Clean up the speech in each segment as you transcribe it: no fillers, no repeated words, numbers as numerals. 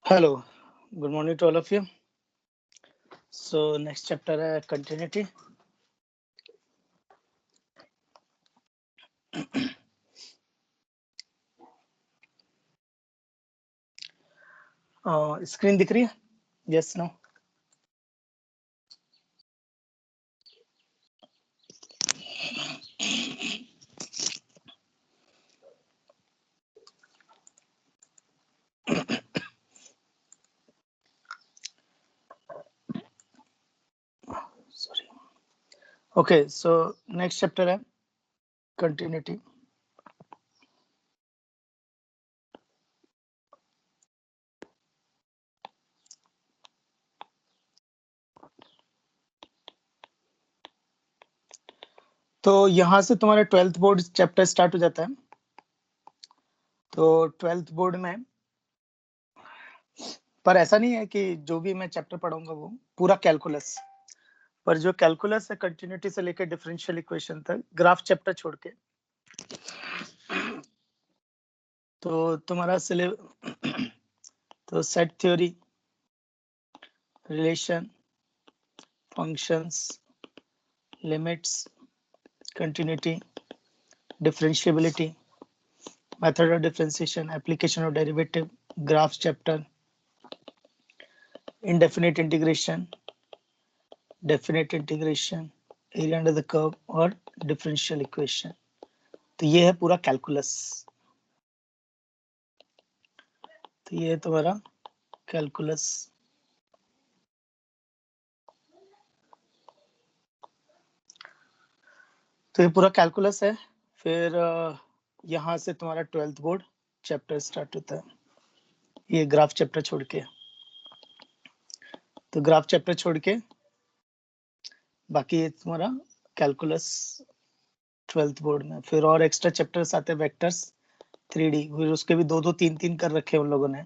Hello, good morning to all of you. So next chapter continuity. Screen दिख रही है? Yes no? Sorry. Okay, so next chapter है continuity. तो यहाँ से तुम्हारा 12th बोर्ड चैप्टर स्टार्ट हो जाता है. तो 12th बोर्ड में, पर ऐसा नहीं है कि जो भी मैं चैप्टर पढ़ाऊंगा वो पूरा कैलकुलस, पर जो कैलकुलस है कंटिन्यूटी से लेकर डिफरेंशियल इक्वेशन तक, ग्राफ चैप्टर छोड़ के, तो तुम्हारा तो set theory, relation, functions, limits, continuity, differentiability, method of differentiation, application of derivative, graphs chapter, indefinite integration, definite integration, area under the curve और differential equation. तो ये है पूरा कैलकुलस. तो ये है तुम्हारा कैलकुलस. तो ये पूरा कैलकुलस है. फिर यहाँ से तुम्हारा 12th बोर्ड चैप्टर स्टार्ट होता है, ये ग्राफ चैप्टर छोड़ के. तो ग्राफ चैप्टर छोड़ के बाकी ये तुम्हारा कैलकुलस 12th बोर्ड में. फिर और एक्स्ट्रा चैप्टर्स आते हैं, वेक्टर्स, 3D, फिर उसके भी 2-2 3-3 कर रखे हैं उन लोगों ने,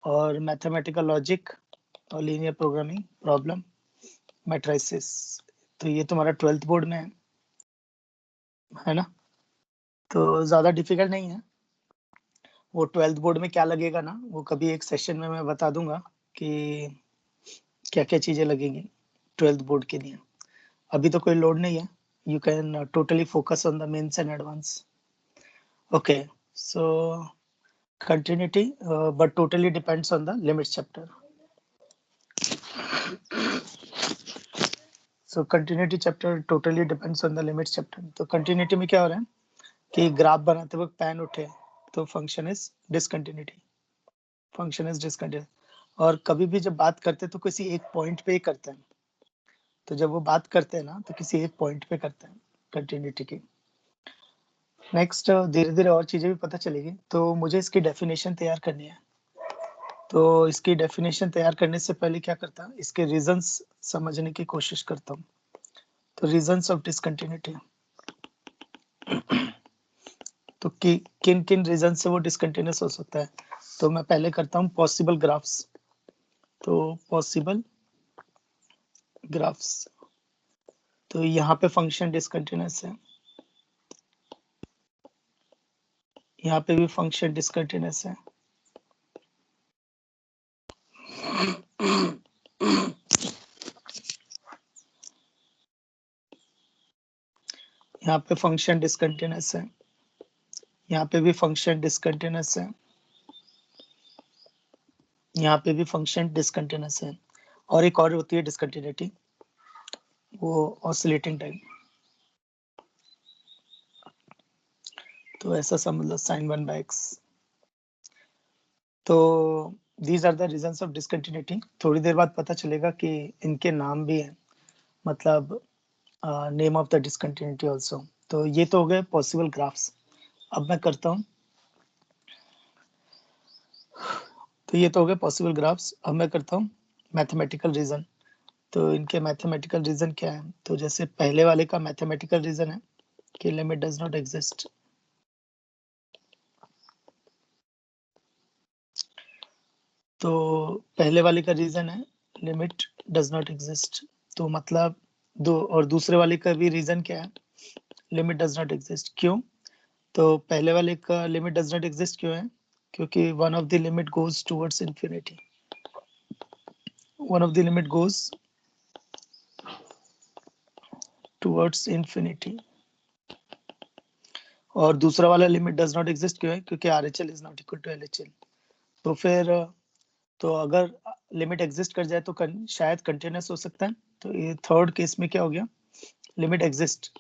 और मैथमेटिकल लॉजिक और लीनियर प्रोग्रामिंग प्रॉब्लम, मैट्रिसेस. तो ये तुम्हारा 12th बोर्ड में है ना. तो ज्यादा डिफिकल्ट नहीं है. वो 12th बोर्ड में क्या लगेगा ना, वो कभी एक सेशन में मैं बता दूंगा कि क्या क्या चीजें लगेंगी 12th बोर्ड के लिए. अभी तो कोई लोड नहीं है. You can totally focus on the mains and advance. Okay, so continuity, but totally depends on the limits chapter. So continuity chapter totally depends on the limits chapter. तो continuity में क्या हो रहा है कि ग्राफ बनाते वक्त पैन उठे तो function is discontinuity, function is discontinuity. और कभी भी जब बात करते हैं तो किसी एक पॉइंट पे ही करते हैं. तो जब वो बात करते हैं ना तो किसी एक पॉइंट पे करते हैं कंटिन्यूटी की. नेक्स्ट धीरे धीरे और चीजें भी पता चलेगी. तो मुझे इसकी डेफिनेशन तैयार करनी है. तो इसकी डेफिनेशन तैयार करने से पहले क्या करता हूँ, इसके रीजंस समझने की कोशिश करता हूँ. तो रीजंस ऑफ डिसकंटिन्यूटी, तो किन किन रीजन से वो डिसकंटिन्यूस हो सकता है. तो मैं पहले करता हूँ पॉसिबल ग्राफ्स. तो पॉसिबल ग्राफ्स, तो यहाँ पे फंक्शन डिसकंटिन्यूस है, यहाँ पे भी फंक्शन डिसकंटिन्यूस है, यहाँ पे फंक्शन डिसकंटिन्यूस है, यहाँ पे भी फंक्शन डिसकंटिन्यूस है, यहाँ पे भी फंक्शन डिसकंटिन्यूस है. और एक और होती है डिसकंटिन्यूटी, वो ऑसिलेटिंग टाइप. तो ऐसा समझ लो sin 1/x. तो these are the reasons of discontinuity. थोड़ी देर बाद पता चलेगा कि इनके नाम भी हैं, मतलब name of the discontinuity also. तो ये तो हो गए पॉसिबल ग्राफ्स. अब मैं करता हूँ, तो ये तो हो गए पॉसिबल ग्राफ्स. अब मैं करता हूँ मैथमेटिकल रीजन. तो इनके मैथमेटिकल रीजन क्या है. तो जैसे पहले वाले का मैथमेटिकल रीजन है कि लिमिट डज नॉट एग्जिस्ट. तो पहले वाले का रीजन है लिमिट डज नॉट एग्जिस्ट. तो मतलब दो, और दूसरे वाले का भी रीजन क्या है, लिमिट डज नॉट एग्जिस्ट. क्यों. तो पहले वाले का लिमिट डज नॉट एग्जिस्ट क्यों है, क्योंकि one of the limit goes towards infinity, one of the limit goes towards infinity. और दूसरा वाला लिमिट डज नॉट एग्जिस्ट क्यों है? क्योंकि RHL is not equal to LHL। तो फिर तो अगर लिमिट एग्जिस्ट कर जाए तो शायद कंटिन्यूस हो सकता है। तो ये थर्ड केस में क्या हो गया? लिमिट एग्जिस्ट,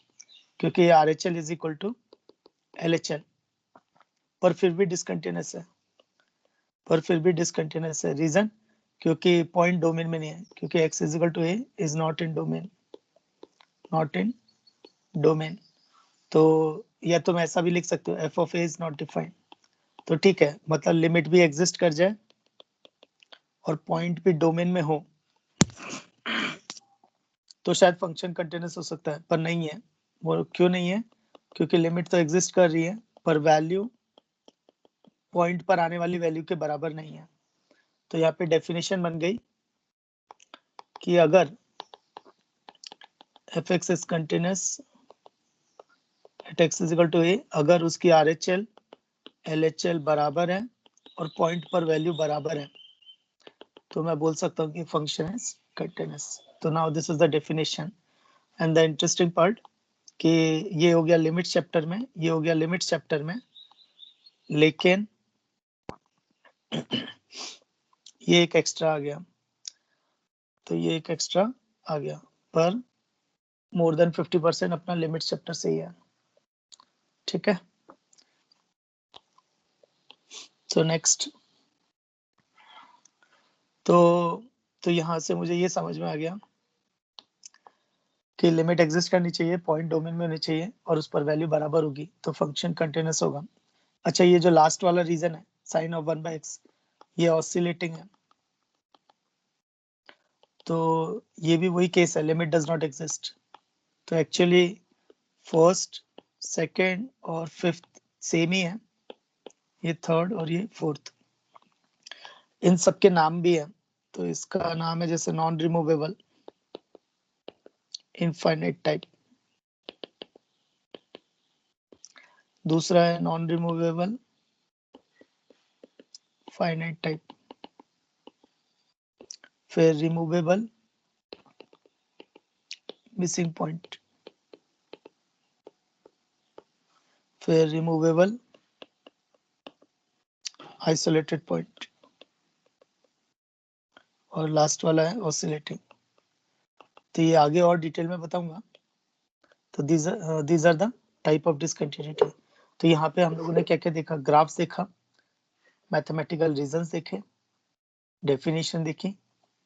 क्योंकि RHL is equal to LHL, पर फिर भी डिसकंटिन्यूस है, रीजन क्योंकि पॉइंट डोमेन में नहीं है, क्योंकि x is equal to a is not in domain. तो या तुम ऐसा भी लिख सकते हो f of a is not defined. तो ठीक है, मतलब लिमिट भी एग्जिस्ट कर जाए और पॉइंट भी डोमेन में हो तो शायद फंक्शन कंटिन्यूस हो सकता है, पर नहीं है। वो क्यों नहीं है? क्योंकि लिमिट तो एग्जिस्ट कर रही है पर वैल्यू पॉइंट पर आने वाली वैल्यू के बराबर नहीं है। तो यहाँ पे डेफिनेशन बन गई कि अगर fx is continuous at x is equal to a, अगर उसकी RHL LHL बराबर है और पॉइंट पर वैल्यू बराबर है, तो मैं बोल सकता हूँ कि फंक्शन इज कंटिन्यूस। तो now this is the definition. And the interesting part कि ये हो गया लिमिट चैप्टर में, लेकिन ये एक एक्स्ट्रा आ गया, पर मोर देन 50% अपना लिमिट चैप्टर से ही है। ठीक है, तो नेक्स्ट तो यहाँ से मुझे ये समझ में आ गया कि लिमिट एग्जिस्ट करनी चाहिए, पॉइंट डोमेन में होनी चाहिए और उस पर वैल्यू बराबर होगी तो फंक्शन कंटिन्यूस होगा। अच्छा, ये जो लास्ट वाला रीजन है साइन ऑफ 1/x, ये ऑसिलेटिंग है, तो ये भी वही केस है, लिमिट डज नॉट एग्जिस्ट। तो एक्चुअली फर्स्ट, सेकेंड और फिफ्थ सेम ही है, ये थर्ड और ये फोर्थ, इन सबके नाम भी है। तो इसका नाम है जैसे नॉन रिमूवेबल इनफाइनाइट टाइप, दूसरा है नॉन रिमूवेबल फाइनाइट टाइप, फिर रिमूवेबल मिसिंग पॉइंट, फिर रिमूवेबल आइसोलेटेड पॉइंट और लास्ट वाला है ऑसिलेटिंग। तो ये आगे और डिटेल में बताऊंगा। तो these are the type of discontinuity. तो यहाँ पे हम लोगों ने क्या क्या देखा? ग्राफ्स देखा, मैथमेटिकल रीजंस देखे, डेफिनेशन देखी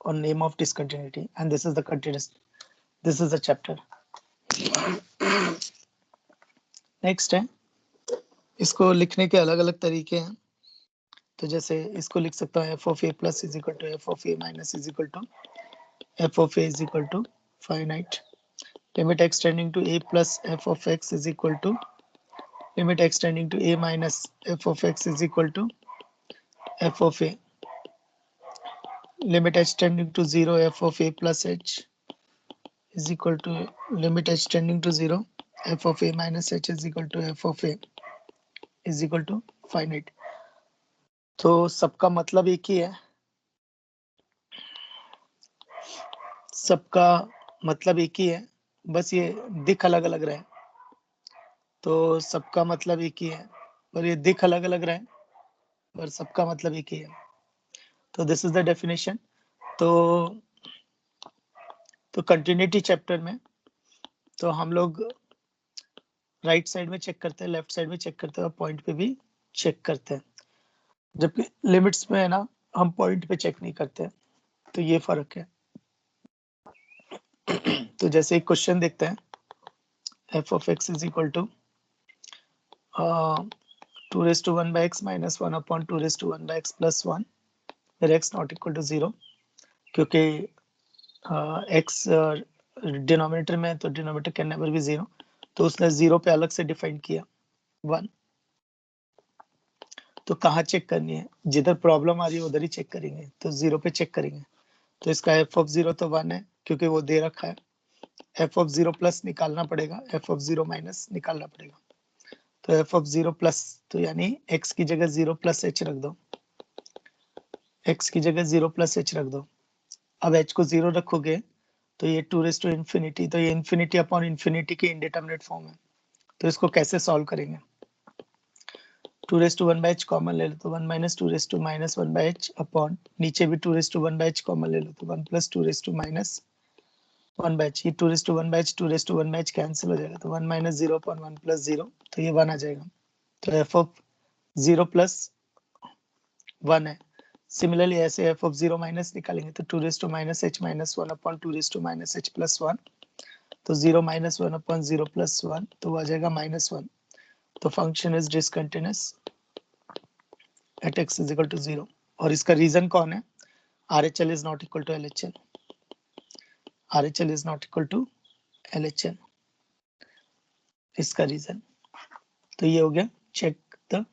और name of discontinuity, and this is the continuous, this is the chapter. Next है, इसको लिखने के अलग अलग तरीके हैं। तो जैसे इसको लिख सकता हूँ f of a plus is equal to f of a minus is equal to f of a is equal to finite, limit x tending to a plus f of x is equal to limit x tending to a minus f of x is equal to f of a, limit h tending to 0 f of a plus h is equal to limit h tending to 0 f of a minus h is equal to f of a is equal to finite। तो सबका मतलब एक ही है, सबका मतलब एक ही है, बस ये दिख अलग अलग रहे। तो सबका मतलब एक ही है पर ये दिख अलग अलग रहे, पर सबका मतलब एक ही है। तो दिस इज द डेफिनेशन। तो कंटिन्यूटी चैप्टर में तो हम लोग राइट साइड में चेक करते हैं, लेफ्ट साइड में चेक करते हैं और पॉइंट पे भी चेक करते हैं, जबकि लिमिट्स में है ना, हम पॉइंट पे चेक नहीं करते। तो ये फर्क है। तो जैसे एक क्वेश्चन देखते हैं, f of x is equal to 2 raised to 1 by x minus 1 upon 2 raised to 1 by x plus 1, where x not equal to 0, क्योंकि x डिनोमिनेटर में तो डिनोमिनेटर कैन नेवर बी 0, तो उसने 0 पे अलग से डिफाइन किया 1। तो कहाँ चेक करनी है? जिधर प्रॉब्लम आ रही है उधर ही चेक करेंगे, तो 0 पे चेक करेंगे। तो इसका f of 0 तो 1 है क्योंकि वो दे रखा है, f of 0 प्लस निकालना पड़ेगा, f of 0 माइनस निकालना पड़ेगा। तो f of 0 प्लस, तो यानी x की जगह 0 प्लस h रख दो, x की जगह 0 प्लस h रख दो। अब h को 0 रखोगे तो ये 2 रेज टू इन्फिनिटी, तो ये इन्फिनिटी अपॉन इन्फिनिटी की इनडिटरमिनेट फॉर्म है। तो इसको कैसे सॉल्व करेंगे? 2 raise to 1 by h common ले लो तो 1 minus 2 raise to minus 1 by h upon नीचे भी 2 raise to 1 by h common ले लो तो 1 plus 2 raise to minus 1 by h, ये 2 raise to 1 by h 2 raise to 1 by H cancel हो जाएगा तो 1 माइनस 0 अपॉन 1 प्लस 0, तो ये 1 आ जाएगा। तो एफ ऑफ 0 प्लस 1 है। सिमिलरली ऐसे एफ ऑफ 0 माइनस निकालेंगे तो 2 raise to minus h minus 1 upon 2 raise to minus h plus 1, तो 0 माइनस 1 अपॉन 0 प्लस 1, तो आ जाएगा -1। तो function is discontinuous at x is equal to 0। और इसका रीजन कौन है? RHL is not equal to LHL। RHL is not equal to LHL, इसका reason. तो ये हो गया चेक द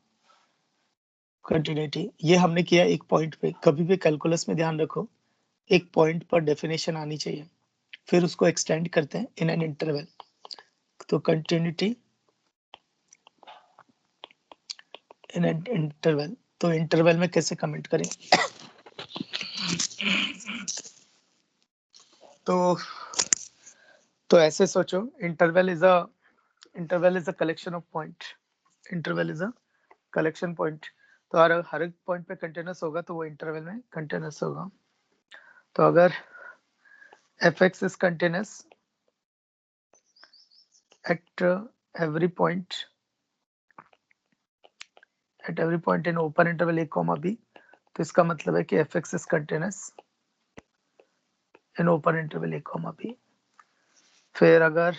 कंटिन्यूटी। ये हमने किया एक पॉइंट पे। कभी भी कैलकुलस में ध्यान रखो एक पॉइंट पर डेफिनेशन आनी चाहिए, फिर उसको एक्सटेंड करते हैं इन एन इंटरवल। तो कंटिन्यूटी इन एन इंटरवल, तो इंटरवल में कैसे कमेंट करें? तो ऐसे सोचो, interval is a collection of point. Interval is a collection point. तो हर एक पॉइंट पे कंटिन्यूअस होगा तो वो इंटरवल में कंटिन्यूअस होगा। तो अगर fx is continuous at every point in open interval a comma b, तो इसका मतलब है कि fx is continuous in open interval a comma b। फिर अगर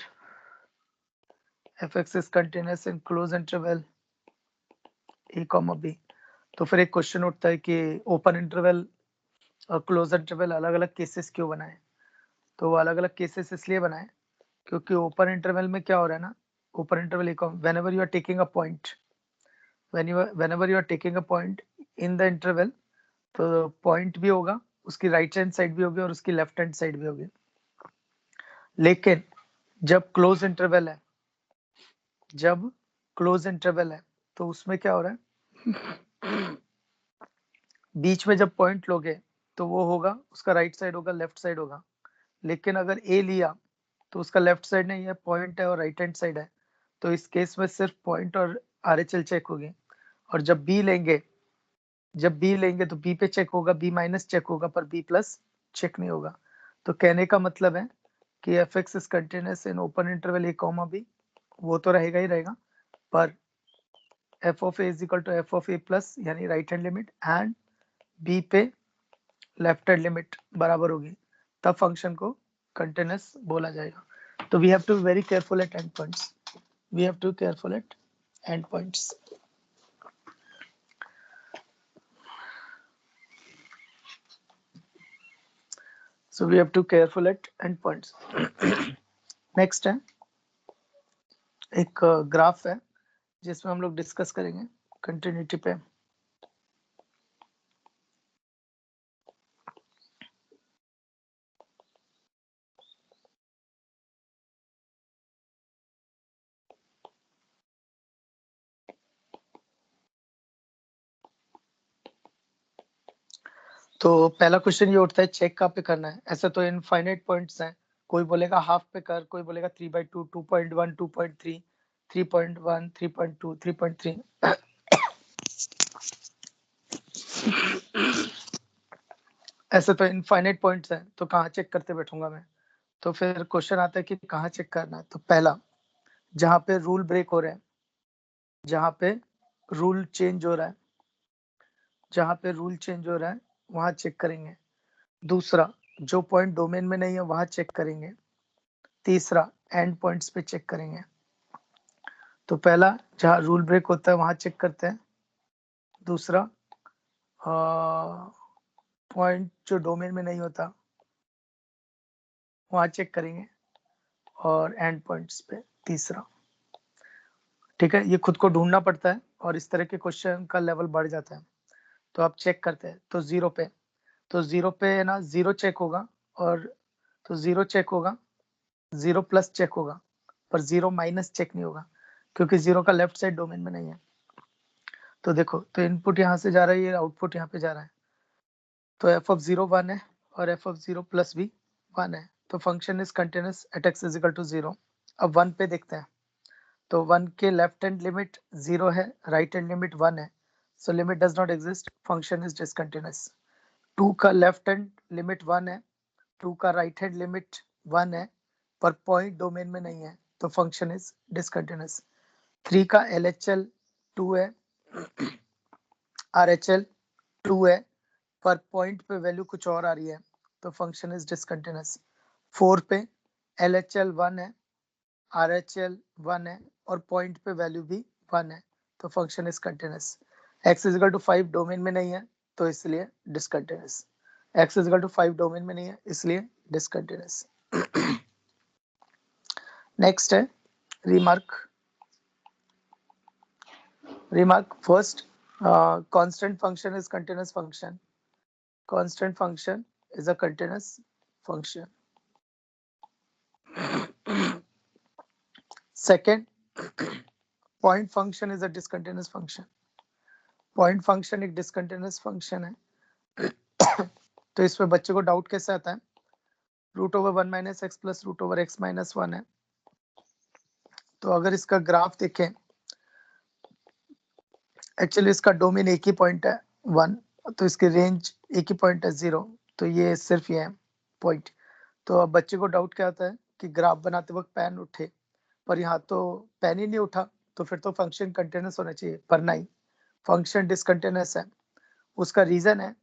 fx is continuous in close interval a comma b, तो फिर एक क्वेश्चन उठता है कि ओपन इंटरवल और क्लोज इंटरवल अलग अलग केसेस क्यों बनाए? तो वो अलग अलग केसेस इसलिए बनाए क्योंकि ओपन इंटरवल में क्या हो रहा है ना, open interval whenever you are taking a point, whenever you are taking a point in the interval, तो पॉइंट भी होगा, उसकी राइट हैंड साइड भी होगी और उसकी लेफ्ट हैंड साइड भी होगी। लेकिन जब क्लोज इंटरवल है, तो उसमें क्या हो रहा है, बीच में जब पॉइंट लोगे तो वो होगा, उसका राइट साइड होगा, लेफ्ट साइड होगा। लेकिन अगर ए लिया तो उसका लेफ्ट साइड नहीं है, पॉइंट है और राइट हैंड साइड है, तो इस केस में सिर्फ पॉइंट और RHL चेक होगी। और जब बी लेंगे तो बी पे चेक होगा, बी माइनस चेक होगा, पर बी प्लस चेक नहीं होगा। तो कहने का मतलब है कि fx is continuous in open interval a comma b, वो तो रहेगा ही रहेगा, पर f of a is equal to f of a plus यानी right hand limit and b पे लेफ्ट हैंड लिमिट बराबर होगी, तब फंक्शन को कंटिन्यूअस बोला जाएगा। तो we have to be very careful at end points. We have to careful at end points. So we have to careful at endpoints. Next है एक ग्राफ है जिसमें हम लोग डिस्कस करेंगे कंटिन्यूटी पे। तो पहला क्वेश्चन ये उठता है चेक कहाँ पे करना है। ऐसा तो इनफाइनाइट पॉइंट्स हैं, कोई बोलेगा हाफ पे कर, कोई बोलेगा 3/2, 2.1, 2.3, 3.1, 3.2, 3.3। ऐसे तो इनफाइनाइट पॉइंट्स हैं, तो कहाँ चेक करते बैठूंगा मैं। तो फिर क्वेश्चन आता है कि कहाँ चेक करना है। तो पहला, जहाँ पे रूल ब्रेक हो रहे हैं, जहाँ पे रूल चेंज हो रहा है, वहां चेक करेंगे। दूसरा, जो पॉइंट डोमेन में नहीं है वहां चेक करेंगे। तीसरा, एंड पॉइंट्स पे चेक करेंगे। तो पहला, जहाँ रूल ब्रेक होता है वहां चेक करते हैं। दूसरा, पॉइंट जो डोमेन में नहीं होता वहां चेक करेंगे। और एंड पॉइंट्स पे तीसरा। ठीक है, ये खुद को ढूंढना पड़ता है और इस तरह के क्वेश्चन का लेवल बढ़ जाता है। तो आप चेक करते हैं। तो जीरो पे ना जीरो चेक होगा, और तो जीरो चेक होगा, जीरो प्लस चेक होगा, पर जीरो माइनस चेक नहीं होगा क्योंकि जीरो का लेफ्ट साइड डोमेन में नहीं है। तो देखो, तो इनपुट यहाँ से जा रहा है, ये आउटपुट यहाँ पे जा रहा है। तो एफ ऑफ 0 1 है और एफ ऑफ 0 प्लस भी 1 है। तो function is continuous at x is equal to 0। अब 1 पे देखते हैं। तो 1 के लेफ्ट हैंड लिमिट 0 है, राइट हैंड लिमिट 1 है, so limit does not exist, function is discontinuous. 2 का लेफ्ट हैंड लिमिट 1 है, 2 का राइट हैंड लिमिट 1 है, पर पॉइंट डोमेन में नहीं है, तो फंक्शन इज डिसकंटिन्यूअस। 3 का LHL 2 है, RHL 2 है, पर पॉइंट पे वैल्यू कुछ और आ रही है, तो फंक्शन इज डिसकंटिन्यूअस। 4 पे LHL 1 है, RHL 1 है, और पॉइंट पे वैल्यू भी 1 है, तो function is continuous. x is equal to 5 domain में नहीं है, तो इसलिए discontinuous. x is equal to 5 domain में नहीं है, इसलिए डिसकंटिन्यूअस। नेक्स्ट है remark. First, constant function is continuous function. Constant function is a continuous function. Second, point function is a discontinuous function. Point function एक discontinuous function है। तो इसमें बच्चे को डाउट कैसे आता है? √1 - x प्लस √x - 1 है। तो अगर इसका ग्राफ देखें, एक्चुअली इसका डोमेन एक ही पॉइंट है 1, तो इसकी रेंज एक ही पॉइंट है 0, तो ये सिर्फ ये है पॉइंट। तो अब बच्चे को डाउट क्या आता है कि ग्राफ बनाते वक्त पेन उठे, पर यहाँ तो पेन ही नहीं उठा, तो फिर तो फंक्शन कंटिन्यूअस होना चाहिए, पर नहीं, फंक्शन डिसकंटिन्यूअस है। उसका रीजन है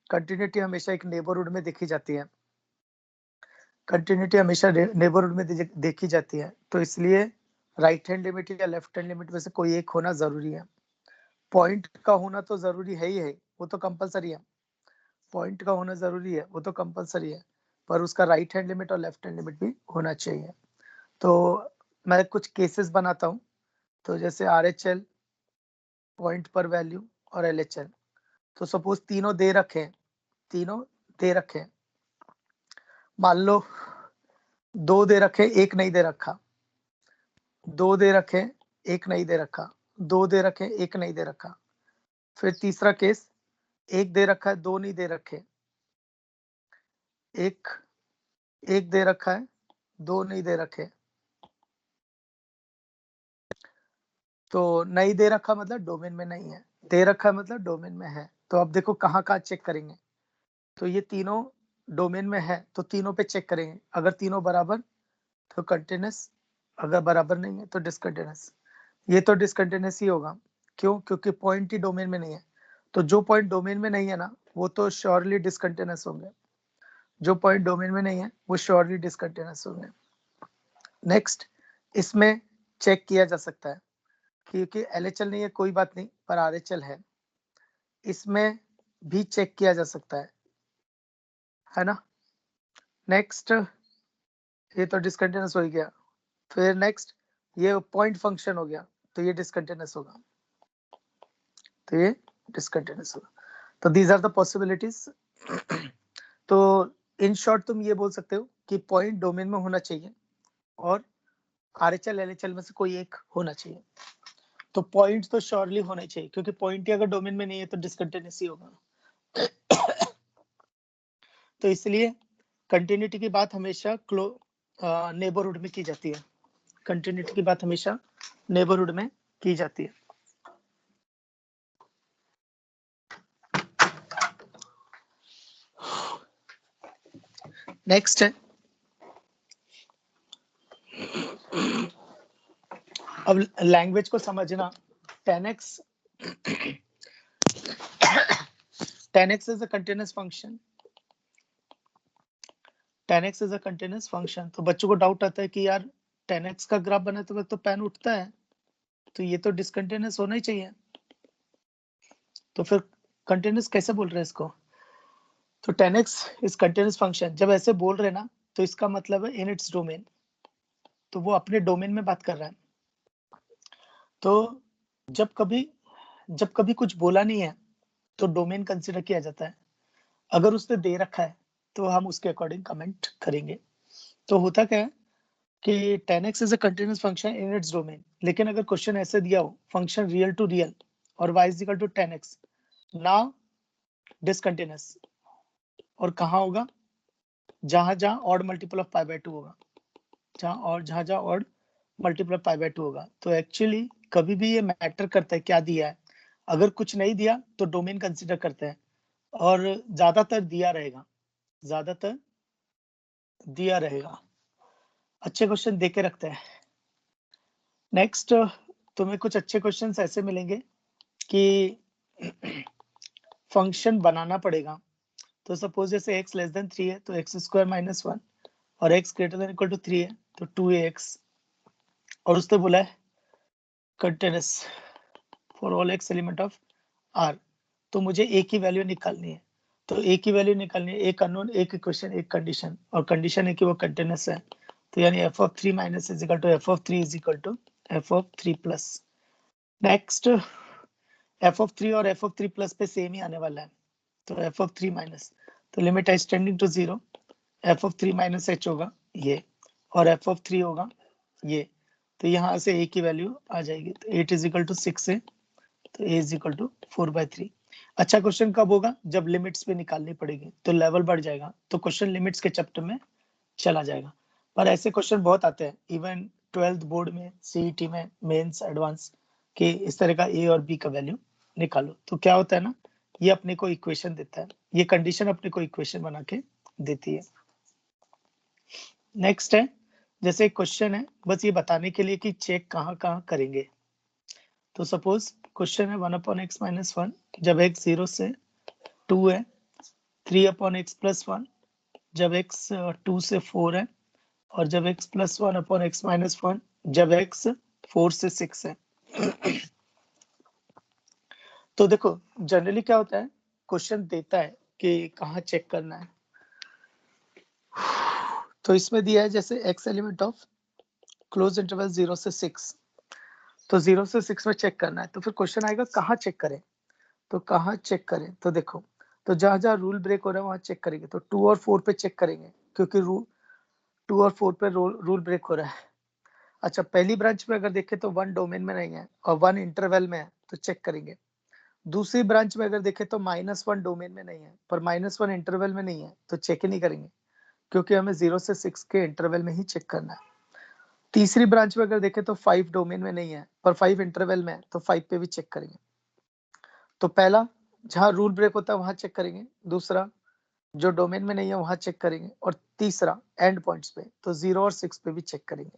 कंटिन्यूटी हमेशा एक नेबरहुड में देखी जाती है, कंटिन्यूटी हमेशा नेबरहुड में देखी जाती है, तो इसलिए राइट हैंड लिमिट या लेफ्ट हैंड लिमिट में से कोई एक होना जरूरी है। पॉइंट का होना तो जरूरी है ही है, वो तो कंपलसरी है, पॉइंट का होना जरूरी है, वो तो कंपलसरी है, पर उसका राइट हैंड लिमिट और लेफ्ट हैंड लिमिट भी होना चाहिए। तो मैं कुछ केसेस बनाता हूँ, तो जैसे RHL, पॉइंट पर वैल्यू, और LHL। तो सपोज तीनों दे रखे, मान लो 2 दे रखे, 1 नहीं दे रखा, 2 दे रखे, 1 नहीं दे रखा, 2 दे रखे, 1 नहीं दे रखा। फिर तीसरा केस, 1 दे रखा है, 2 नहीं दे रखे, 1 दे रखा है, 2 नहीं दे रखे। तो नहीं दे रखा मतलब डोमेन में नहीं है, दे रखा मतलब डोमेन में है। तो अब देखो कहाँ चेक करेंगे, तो ये तीनों डोमेन में है, तो तीनों पे चेक करेंगे, अगर तीनों बराबर तो कंटिन्यूअस, अगर बराबर नहीं है तो डिसकंटिन्यूअस। ये तो डिसकंटिन्यूअस ही होगा, क्यों? क्योंकि पॉइंट ही डोमेन में नहीं है, तो जो पॉइंट डोमेन में नहीं है ना, वो तो श्योरली डिसकंटिन्यूअस होंगे, जो पॉइंट डोमेन में नहीं है वो श्योरली डिसकंटिन्यूअस होंगे। नेक्स्ट, इसमें चेक किया जा सकता है, क्योंकि LHL नहीं है कोई बात नहीं, पर RHL है, इसमें भी चेक किया जा सकता है ना। नेक्स्ट, ये तो डिसकंटिन्यूअस हो गया। फिर नेक्स्ट, ये पॉइंट फंक्शन हो गया, तो ये डिसकंटिन्यूअस होगा, तो ये डिसकंटिन्यूअस होगा। तो दीज आर द पॉसिबिलिटीज। तो इन शॉर्ट तुम ये बोल सकते हो कि पॉइंट डोमेन में होना चाहिए और RHL LHL में से कोई एक होना चाहिए। तो पॉइंट तो श्योरली होना चाहिए, क्योंकि पॉइंट ही अगर डोमेन में नहीं है तो डिसकंटिन्यूअस ही होगा। तो इसलिए कंटिन्यूटी की बात हमेशा नेबरहुड में की जाती है, कंटिन्यूटी की बात हमेशा नेबरहुड में की जाती है। नेक्स्ट है, अब लैंग्वेज को समझना। 10x 10x is a continuous function, 10x is a continuous function। तो बच्चों को डाउट आता है कि यार 10x का ग्राफ बनाते वक्त तो पेन उठता है, तो ये तो डिसकंटिन्यूअस होना ही चाहिए, तो फिर कंटिन्यूअस कैसे बोल रहे हैं इसको? तो 10x इज कंटिन्यूअस फंक्शन, जब ऐसे बोल रहे ना, तो इसका मतलब है इन इट्स डोमेन, तो वो अपने डोमेन में बात कर रहा है। तो जब कभी कुछ बोला नहीं है, तो डोमेन कंसीडर किया जाता है। अगर उसने दे रखा है, तो हम उसके अकॉर्डिंग कमेंट करेंगे। तो होता क्या है कि 10x is a continuous function in its domain, लेकिन अगर क्वेश्चन ऐसे दिया हो, फंक्शन रियल टू रियल और y is equal to 10x, now discontinuous, और कहाँ होगा? जहां odd multiple of pi by 2 होगा, जहां ऑड मल्टीप्लाई पाई बाय 2 होगा। तो एक्चुअली कभी भी ये मैटर करता है क्या दिया है। अगर कुछ नहीं दिया तो डोमेन कंसीडर करते हैं और ज्यादातर दिया रहेगा, ज्यादातर दिया रहेगा। अच्छे क्वेश्चन दे के रखते हैं। नेक्स्ट तुम्हें कुछ अच्छे क्वेश्चंस ऐसे मिलेंगे कि फंक्शन बनाना पड़ेगा। तो सपोज जैसे x लेस देन 3 है तो x स्क्वायर माइनस 1 और x greater than equal to 3 है तो 2ax, और उसने बोला है continuous for all x element of r। तो मुझे a की वैल्यू निकालनी है। तो a की वैल्यू निकालनी है, एक अननोन, एक इक्वेशन, एक कंडीशन, और कंडीशन है कि वो कंटिन्यूअस है। तो यानी f of 3 minus is equal to f of 3 is equal to f of 3 plus. Next f of 3 और f ऑफ 3 प्लस पे सेम ही आने वाला है। तो f ऑफ 3 माइनस, तो limit h tending to 0, f of 3 minus h होगा ये, और f ऑफ 3 होगा ये। तो यहाँ से a की वैल्यू आ जाएगी। तो 8 इज इक्वल टू 6 है, तो a इज इक्वल टू 4/3। अच्छा क्वेश्चन कब होगा? जब लिमिट्स पे निकालनी पड़ेगी, तो लेवल बढ़ जाएगा, तो क्वेश्चन लिमिट्स के चैप्टर में चला जाएगा। पर ऐसे क्वेश्चन बहुत आते हैं, इवन 12th बोर्ड में, सीईटी में, मेंस, एडवांस के इस तरह का a और b का वैल्यू निकालो। तो क्या होता है ना, ये अपने को इक्वेशन देता है, ये कंडीशन अपने को इक्वेशन बना के देती है। नेक्स्ट है, जैसे एक क्वेश्चन है, बस ये बताने के लिए कि चेक कहाँ कहाँ करेंगे। तो सपोज क्वेश्चन है 1/x माइनस 1, जब x 0 से 2 है, 3/x प्लस 1 जब x 2 से 4 है, और जब x प्लस 1/x माइनस 1 जब x 4 से 6 है। तो देखो जनरली क्या होता है, क्वेश्चन देता है कि कहाँ चेक करना है। तो इसमें दिया है जैसे x element of close interval 0 से 6, तो 0 से 6 में चेक करना है। तो फिर क्वेश्चन आएगा कहाँ चेक करें, तो कहाँ चेक करें। तो देखो, तो जहां जहां रूल ब्रेक हो रहा है वहां चेक करेंगे। तो 2 और 4 पे चेक करेंगे, क्योंकि 2 और 4 पे रूल ब्रेक हो रहा है। अच्छा, पहली ब्रांच में अगर देखें तो 1 डोमेन में नहीं है और 1 इंटरवल में है, तो चेक करेंगे। दूसरी ब्रांच में अगर देखें तो -1 डोमेन में नहीं है, पर -1 इंटरवल में नहीं है, तो चेक ही नहीं करेंगे, क्योंकि हमें 0 से 6 के इंटरवल में ही चेक करना है। तीसरी ब्रांच में अगर देखें तो 5 डोमेन में नहीं है, पर 5 इंटरवल में है, तो 5 पे भी चेक करेंगे। तो पहला, जहां रूल ब्रेक होता है वहां चेक करेंगे। दूसरा, जो डोमेन में नहीं है वहां चेक करेंगे। और तीसरा, एंड पॉइंट्स पे, तो 0 और 6 पे भी चेक करेंगे।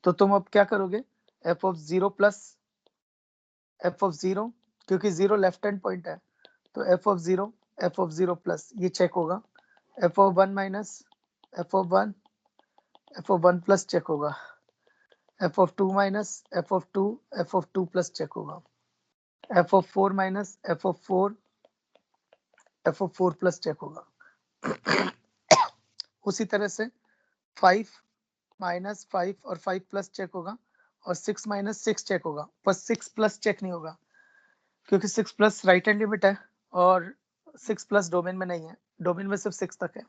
तो तुम अब क्या करोगे, f of 0 plus f of 0, क्योंकि 0 लेफ्ट हैंड पॉइंट है, तो f ऑफ 0 प्लस ये चेक होगा। f of 1 minus f of 1 plus check होगा। f of 2 minus f of 2 plus check होगा। f of 4 minus f of 4 plus check होगा। उसी तरह से 5 माइनस 5 और 5 प्लस चेक होगा, और 6 माइनस 6 चेक होगा, पर 6 प्लस चेक नहीं होगा, क्योंकि 6 प्लस राइट हैंड लिमिट है और 6 प्लस डोमेन में नहीं है, डोमेन में सिर्फ 6 तक है।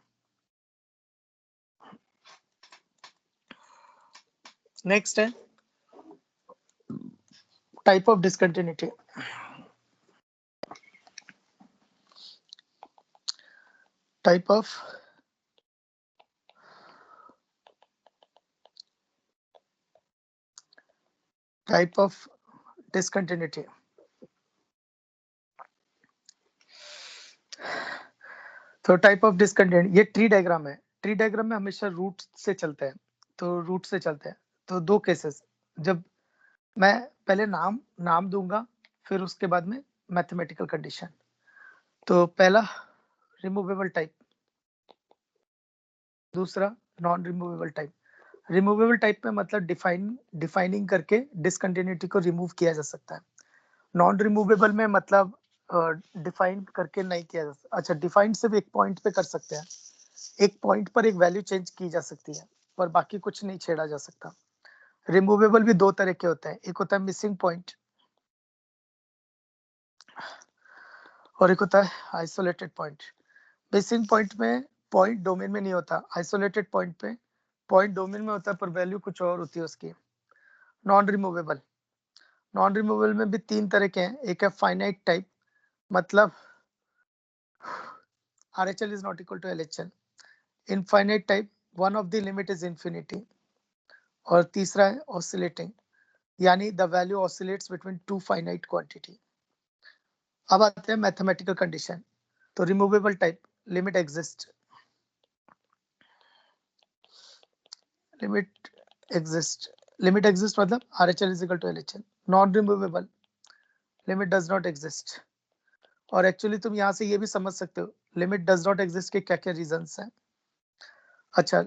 नेक्स्ट है type of discontinuity. Type of discontinuity. तो टाइप ऑफ डिसकंटिन्यूटी, ये ट्री डायग्राम है। ट्री डायग्राम में हमेशा रूट से चलते हैं, तो रूट से चलते हैं। तो दो केसेस, जब मैं पहले नाम दूंगा, फिर उसके बाद में मैथमेटिकल कंडीशन। तो पहला रिमूवेबल टाइप, दूसरा non removable type. Removable type में मतलब डिफाइनिंग करके डिसकंटिन्यूटी को रिमूव किया जा सकता है। नॉन रिमूवेबल में मतलब डिफाइन करके नहीं किया जा सकता। अच्छा, डिफाइन सिर्फ एक पॉइंट पे कर सकते हैं, एक पॉइंट पर एक वैल्यू चेंज की जा सकती है, पर बाकी कुछ नहीं छेड़ा जा सकता। रिमूवेबल भी दो तरह के होते हैं, एक होता है मिसिंग पॉइंट और एक होता है आइसोलेटेड पॉइंट। मिसिंग पॉइंट में पॉइंट डोमेन में नहीं होता, आइसोलेटेड पॉइंट पे पॉइंट डोमेन में होता है, पर वैल्यू कुछ और होती है उसकी। नॉन रिमूवेबल, नॉन रिमूवेबल में भी तीन तरह के हैं। एक है फाइनाइट टाइप, मतलब RHL is not equal to LHL. Infinite type, one of the limit is infinity. और तीसरा है ऑसिलेटिंग, यानी the value oscillates between two finite quantity. अब आते हैं मैथमेटिकल कंडीशन। तो removable type, limit exist, limit exist मतलब RHL is equal to LHL। Non removable, limit does not exist. और एक्चुअली तुम यहाँ से ये भी समझ सकते हो लिमिट डज नॉट एग्जिस्ट के क्या क्या रीजंस हैं। अच्छा,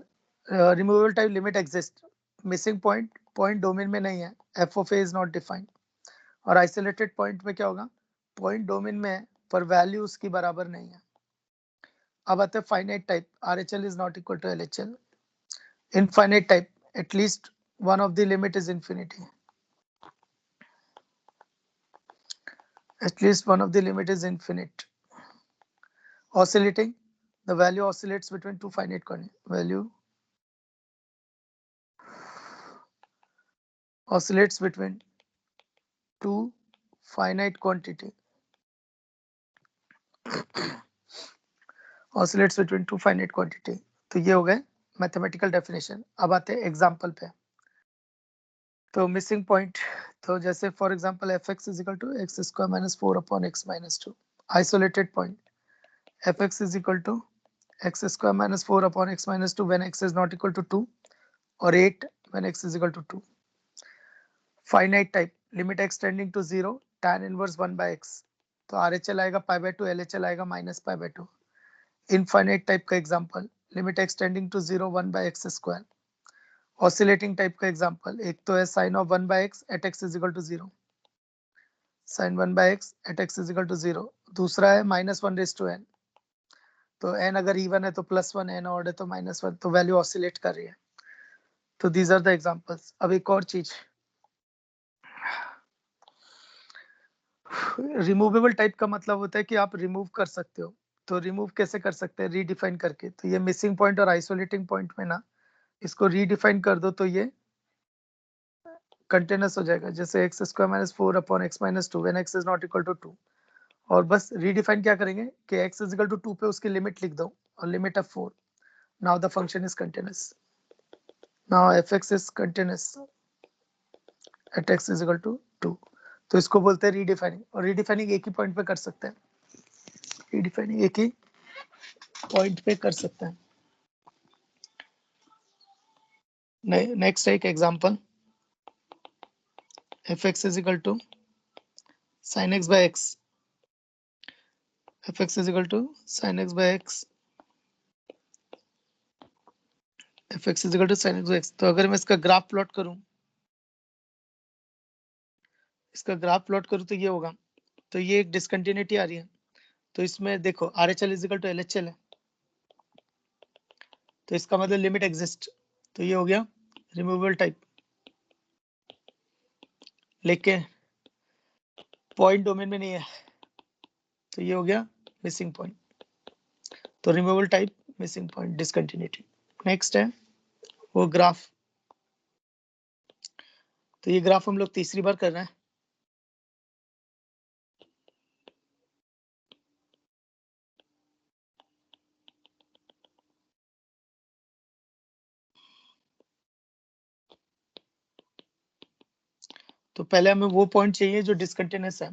removable type limit exist, missing point, point domain में नहीं है, F of A is not defined. और आइसोलेटेड पॉइंट में क्या होगा, पॉइंट डोमेन में है पर वैल्यू उसकी बराबर नहीं है। अब आते हैं finite type, RHL is not equal to LHL। Infinite type, at least one of the limit is infinity, at least one of the limit is infinite. Oscillating, the value oscillates between two finite value oscillates between two finite quantity oscillates between two finite quantity। तो ये हो गए mathematical definition. अब आते हैं example पे। तो missing point, तो जैसे for example fx is equal to x square minus 4 upon x minus 2। Isolated point, fx is equal to x square minus 4 upon x minus 2 when x is not equal to 2 और 8 when x is equal to 2। Finite type, limit x tending to 0 tan inverse 1 by x। तो RHL आएगा pi by 2, LHL आएगा minus pi by 2। Infinite type का example, limit x tending to 0 1 by x square. Oscillating type का example, एक तो है sine of 1 by x at x is equal to 0, sine 1 by x at x is equal to 0। दूसरा है minus 1 raise to n, तो n अगर even है तो प्लस 1, n ऑड है तो माइनस 1, तो वैल्यू ऑसिलेट कर रही है। तो दीज आर द एग्जांपल्स। अब एक और चीज, रिमूवेबल टाइप का मतलब होता है कि आप रिमूव कर सकते हो। तो रिमूव कैसे कर सकते हैं, रीडिफाइन करके। तो ये मिसिंग पॉइंट और आइसोलेटिंग पॉइंट में ना, इसको रीडिफाइन कर दो तो ये कंटिन्यूस हो जाएगा। जैसे x square minus 4 upon x minus 2 when x is not equal to 2। और बस रीडिफाइन क्या करेंगे कि एक्स इज इक्वल टू 2 पे उसकी लिमिट लिख दो और limit of 4। Now the function is continuous, now fx is continuous at x is equal to 2। तो इसको बोलते हैं रीडिफाइनिंग। और रीडिफाइनिंग एक ही पॉइंट पे कर सकते हैं, रीडिफाइनिंग एक ही पॉइंट पे कर सकते हैं। नेक्स्ट एक example, fx is equal to sin x by x, fx is equal to sin x by x, fx is equal to sin x by x। तो अगर मैं इसका ग्राफ प्लॉट करूं, इसका ग्राफ प्लॉट करूं तो ये होगा। तो ये एक डिसकंटिन्यूटी आ रही है। तो इसमें देखो RHL is equal to LHL है, तो इसका मतलब लिमिट एग्जिस्ट। तो ये हो गया रिमूवेबल टाइप, लेकिन पॉइंट डोमेन में नहीं है, तो ये हो गया मिसिंग पॉइंट। तो removable type, missing point, discontinuity. Next है वो ग्राफ। तो ये ग्राफ हम लोग तीसरी बार कर रहे हैं। तो पहले हमें वो पॉइंट चाहिए जो डिसकंटिन्यूस है।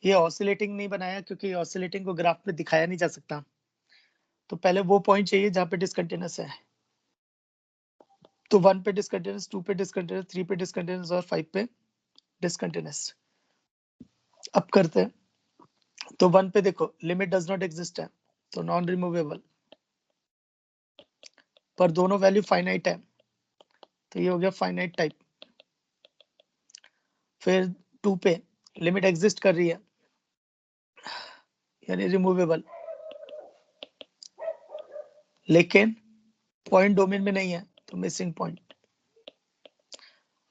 ये ऑसिलेटिंग नहीं बनाया क्योंकि ऑसिलेटिंग को ग्राफ पे दिखाया नहीं जा सकता। तो पहले वो पॉइंट चाहिए जहां पे डिसकंटिन्यूस है। तो 1 पे डिसकंटिन्यूस, 2 पे डिसकंटिन्यूस, 3 पे डिसकंटिन्यूस और 5 पे डिसकंटिन्यूस। अब करते हैं। तो 1 पे देखो लिमिट डज नॉट एग्जिस्ट है, तो नॉन रिमूवेबल, पर दोनों वैल्यू फाइनाइट है, तो ये हो गया फाइनाइट टाइप। फिर 2 पे लिमिट एग्जिस्ट कर रही है, यानी रिमूवेबल, लेकिन पॉइंट डोमेन में नहीं है, तो मिसिंग पॉइंट।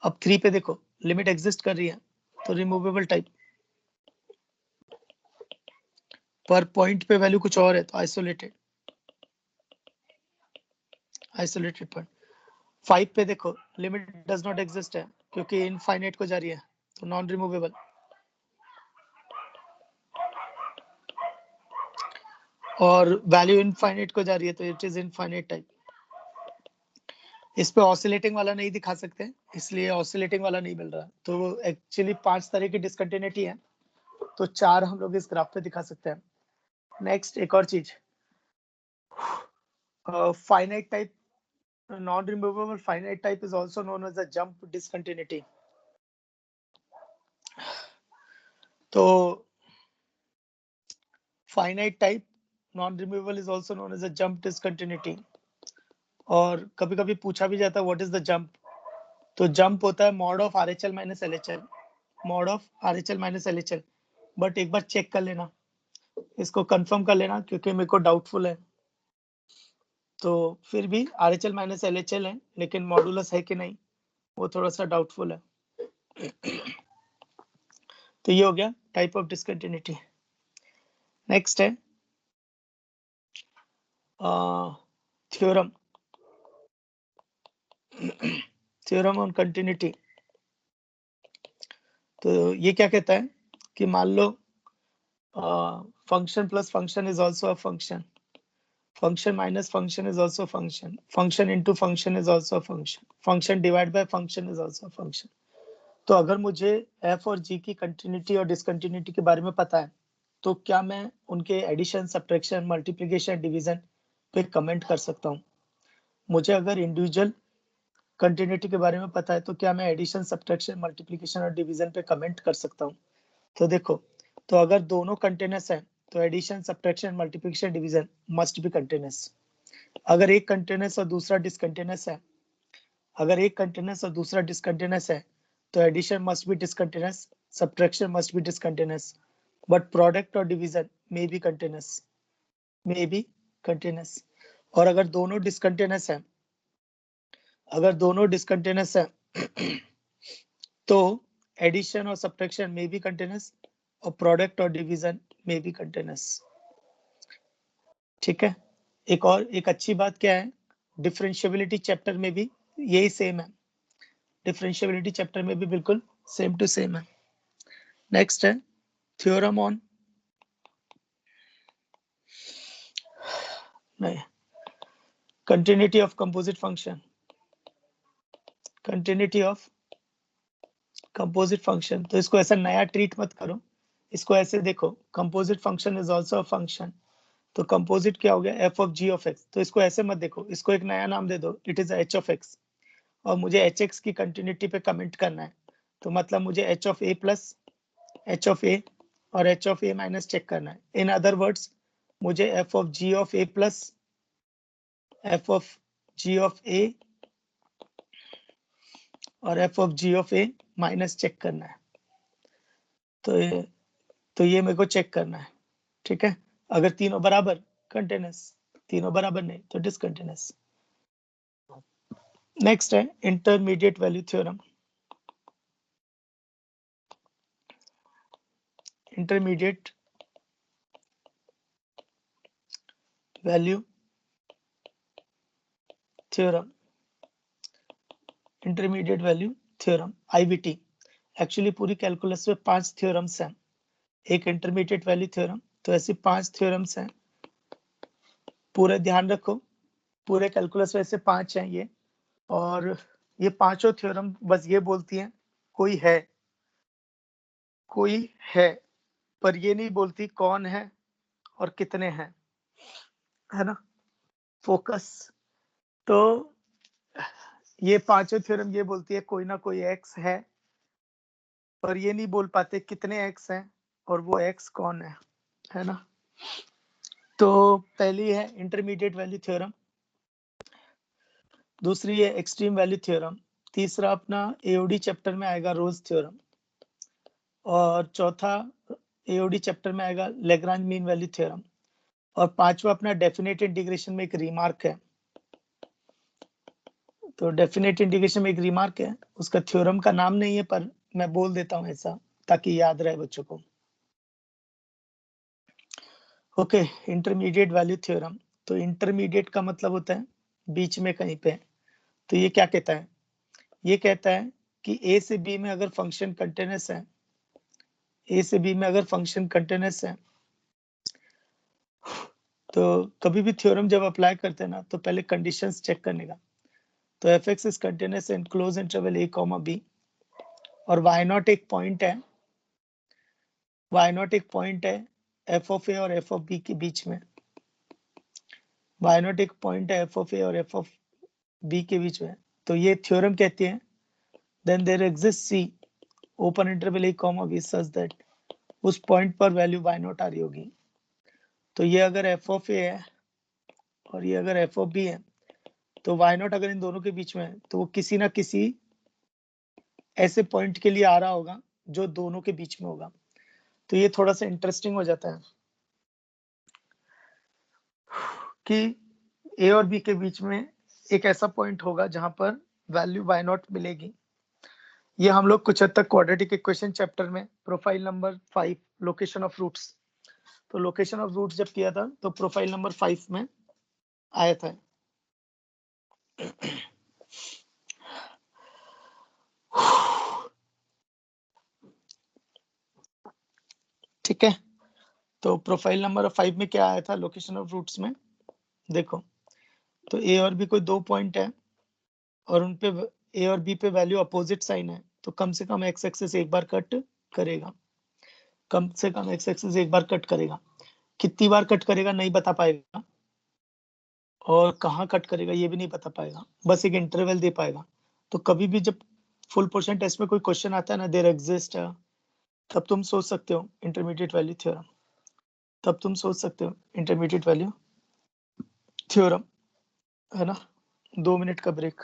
अब 3 पे देखो लिमिट एग्जिस्ट कर रही है, तो रिमूवेबल टाइप, पर पॉइंट पे वैल्यू कुछ और है, तो आइसोलेटेड, आइसोलेटेड पॉइंट। 5 पे देखो लिमिट डज नॉट एग्जिस्ट है क्योंकि इनफाइनाइट को जा रही है, तो नॉन रिमूवेबल। और वैल्यू इनफाइनाइट को जा रही है, तो इट इज इनफाइनाइट टाइप। इस पे ऑसिलेटिंग वाला नहीं दिखा सकते, इसलिए ऑसिलेटिंग वाला नहीं मिल रहा। तो एक्चुअली 5 तरह की डिसकंटिन्यूटी है, तो 4 हम लोग इस ग्राफ पे दिखा सकते हैं। नेक्स्ट एक और चीज, finite type, non-removable finite type is also known as a jump discontinuity. तो finite type non-removable is also known as a jump discontinuity. और कभी कभी पूछा भी जाता है व्हाट इज द जंप। तो जंप होता है mod of RHL minus LHL, mod of RHL minus LHL। But एक बार चेक कर लेना, इसको कंफर्म कर लेना, क्योंकि मेरे को डाउटफुल है। तो फिर भी RHL माइनस LHL है, लेकिन मॉडुलस है कि नहीं वो थोड़ा सा डाउटफुल है। तो ये हो गया टाइप ऑफ डिसकंटिन्यूटी। नेक्स्ट है थ्योरम, थ्योरम ऑन कंटिन्यूटी। तो ये क्या कहता है कि मान लो function plus function is also a function, function minus function is also function, function into function is also a function, function divided by function is also a function। तो अगर मुझे f और g की कंटिन्यूटी और discontinuity के बारे में पता है, तो क्या मैं उनके एडिशन, सब्ट्रैक्शन, मल्टीप्लिकेशन, डिवीजन पे कमेंट कर सकता हूँ। मुझे अगर इंडिविजुअल कंटिन्यूटी के बारे में पता है, तो क्या मैं एडिशन, सब्ट्रैक्शन, मल्टीप्लिकेशन और डिवीजन पे कमेंट कर सकता हूँ। तो देखो, तो अगर दोनों कंटिन्यूअस है तो addition, subtraction, multiplication, division must be continuous. अगर एक कंटिन्यूअस और दूसरा डिसकंटिन्यूअस है, अगर एक कंटिन्यूअस और दूसरा डिसकंटिन्यूअस है, तो addition must be discontinuous, subtraction must be discontinuous, but product और division may be continuous, may be continuous. और अगर दोनों डिसकंटिन्यूअस है, अगर दोनों डिसकंटिन्यूअस है तो एडिशन और सब्ट्रैक्शन मे बी कंटिन्यूअस और प्रोडक्ट और डिवीजन मे बी कंटिन्यूअस। ठीक है। एक और एक अच्छी बात क्या है, डिफरेंशिएबिलिटी चैप्टर में भी यही सेम है, डिफरेंशिएबिलिटी चैप्टर में भी बिल्कुल सेम टू सेम है। नेक्स्ट है थ्योरम ऑन नहीं continuity of composite function, continuity of composite function. तो इसको ऐसा नया ट्रीट मत करो, इसको ऐसे देखो, composite function is also a function. तो कंपोजिट क्या हो गया, f of g of x. तो इसको ऐसे मत देखो, इसको एक नया नाम दे दो, it is h of x. और मुझे एच एक्स की कंटिन्यूटी पे कमेंट करना है, तो मतलब मुझे h of A plus h of ए और h of a minus check करना है। इन अदर वर्ड्स, मुझे f of g of A plus f of g of ए और F of g of a minus check करना है। तो ये मेरे को चेक करना है। ठीक है। अगर तीनों बराबर कंटिन्यूअस, तीनों बराबर नहीं तो डिसकंटिन्यूअस। नेक्स्ट है intermediate value theorem, intermediate value theorem, intermediate value theorem IVT। Actually पूरी कैलकुलस में 5 थ्योरम्स हैं, एक इंटरमीडिएट वैल्यू थ्योरम। तो ऐसी 5 थ्योरम्स हैं, पूरे ध्यान रखो, पूरे कैलकुलस में ऐसे 5 हैं ये। और ये पांचों थ्योरम बस ये बोलती हैं कोई है, कोई है, पर ये नहीं बोलती कौन है और कितने हैं, है ना। फोकस। तो ये पांचों थ्योरम ये बोलती है कोई ना कोई एक्स है, पर ये नहीं बोल पाते कितने एक्स हैं और वो एक्स कौन है ना। तो पहली है इंटरमीडिएट वैल्यू थ्योरम, दूसरी है एक्सट्रीम वैल्यू थ्योरम, तीसरा अपना एओडी चैप्टर में आएगा रोज थ्योरम, और चौथा एओडी चैप्टर में आएगा लेग्रांज मीन वैल्यू थ्योरम, और पांचवा अपना डेफिनेट इंटीग्रेशन में एक रिमार्क है। तो डेफिनेट इंटीग्रेशन में एक रिमार्क है, उसका थ्योरम का नाम नहीं है, पर मैं बोल देता हूं ऐसा ताकि याद रहे बच्चों को। Okay, intermediate value theorem. तो इंटरमीडिएट का मतलब होता है बीच में कहीं पे। तो ये क्या कहता है, ये कहता है कि ए से बी में अगर फंक्शन कंटिन्यूअस है, ए से बी में अगर फंक्शन कंटिन्यूअस है, तो कभी भी थ्योरम जब अप्लाई करते हैं ना, तो पहले कंडीशंस चेक करने का। तो F x is continuous in close interval A comma B, और वाई नॉट एक पॉइंट है, वाई नॉट एक पॉइंट है एफ ऑफ ए और एफ ऑफ बी के बीच में, वाई नॉट एक पॉइंट है एफ ऑफ ए और एफ ऑफ बी के बीच में। तो ये थ्योरम कहती है then there exist C open interval A comma B such that उस पॉइंट पर वैल्यू वाई नॉट आ रही होगी। तो ये अगर एफ ऑफ ए है और ये अगर एफ ऑफ बी है, तो वाई नॉट अगर इन दोनों के बीच में है तो वो किसी ना किसी ऐसे पॉइंट के लिए आ रहा होगा जो दोनों के बीच में होगा। तो ये थोड़ा सा इंटरेस्टिंग हो जाता है कि ए और बी के बीच में एक ऐसा पॉइंट होगा जहां पर वैल्यू वाई नॉट मिलेगी। ये हम लोग कुछ हद तक क्वाड्रेटिक इक्वेशन चैप्टर में profile number 5 location of roots, तो लोकेशन ऑफ रूट्स जब किया था तो प्रोफाइल नंबर 5 में आया था। ठीक है, तो प्रोफाइल नंबर 5 में क्या आया था लोकेशन ऑफ रूट्स में, देखो तो ए और बी कोई दो पॉइंट है और उन पे ए और बी पे वैल्यू अपोजिट साइन है, तो कम से कम एक्स एक्सिस एक बार कट करेगा, कम से कम एक्स एक्सिस एक बार कट करेगा। कितनी बार कट करेगा नहीं बता पाएगा, और कहाँ कट करेगा ये भी नहीं बता पाएगा, बस एक इंटरवल दे पाएगा। तो कभी भी जब फुल पोर्शन टेस्ट में कोई क्वेश्चन आता है ना देयर एग्जिस्ट, तब तुम सोच सकते हो इंटरमीडिएट वैल्यू थ्योरम, तब तुम सोच सकते हो इंटरमीडिएट वैल्यू थ्योरम, है ना। 2 मिनट का ब्रेक।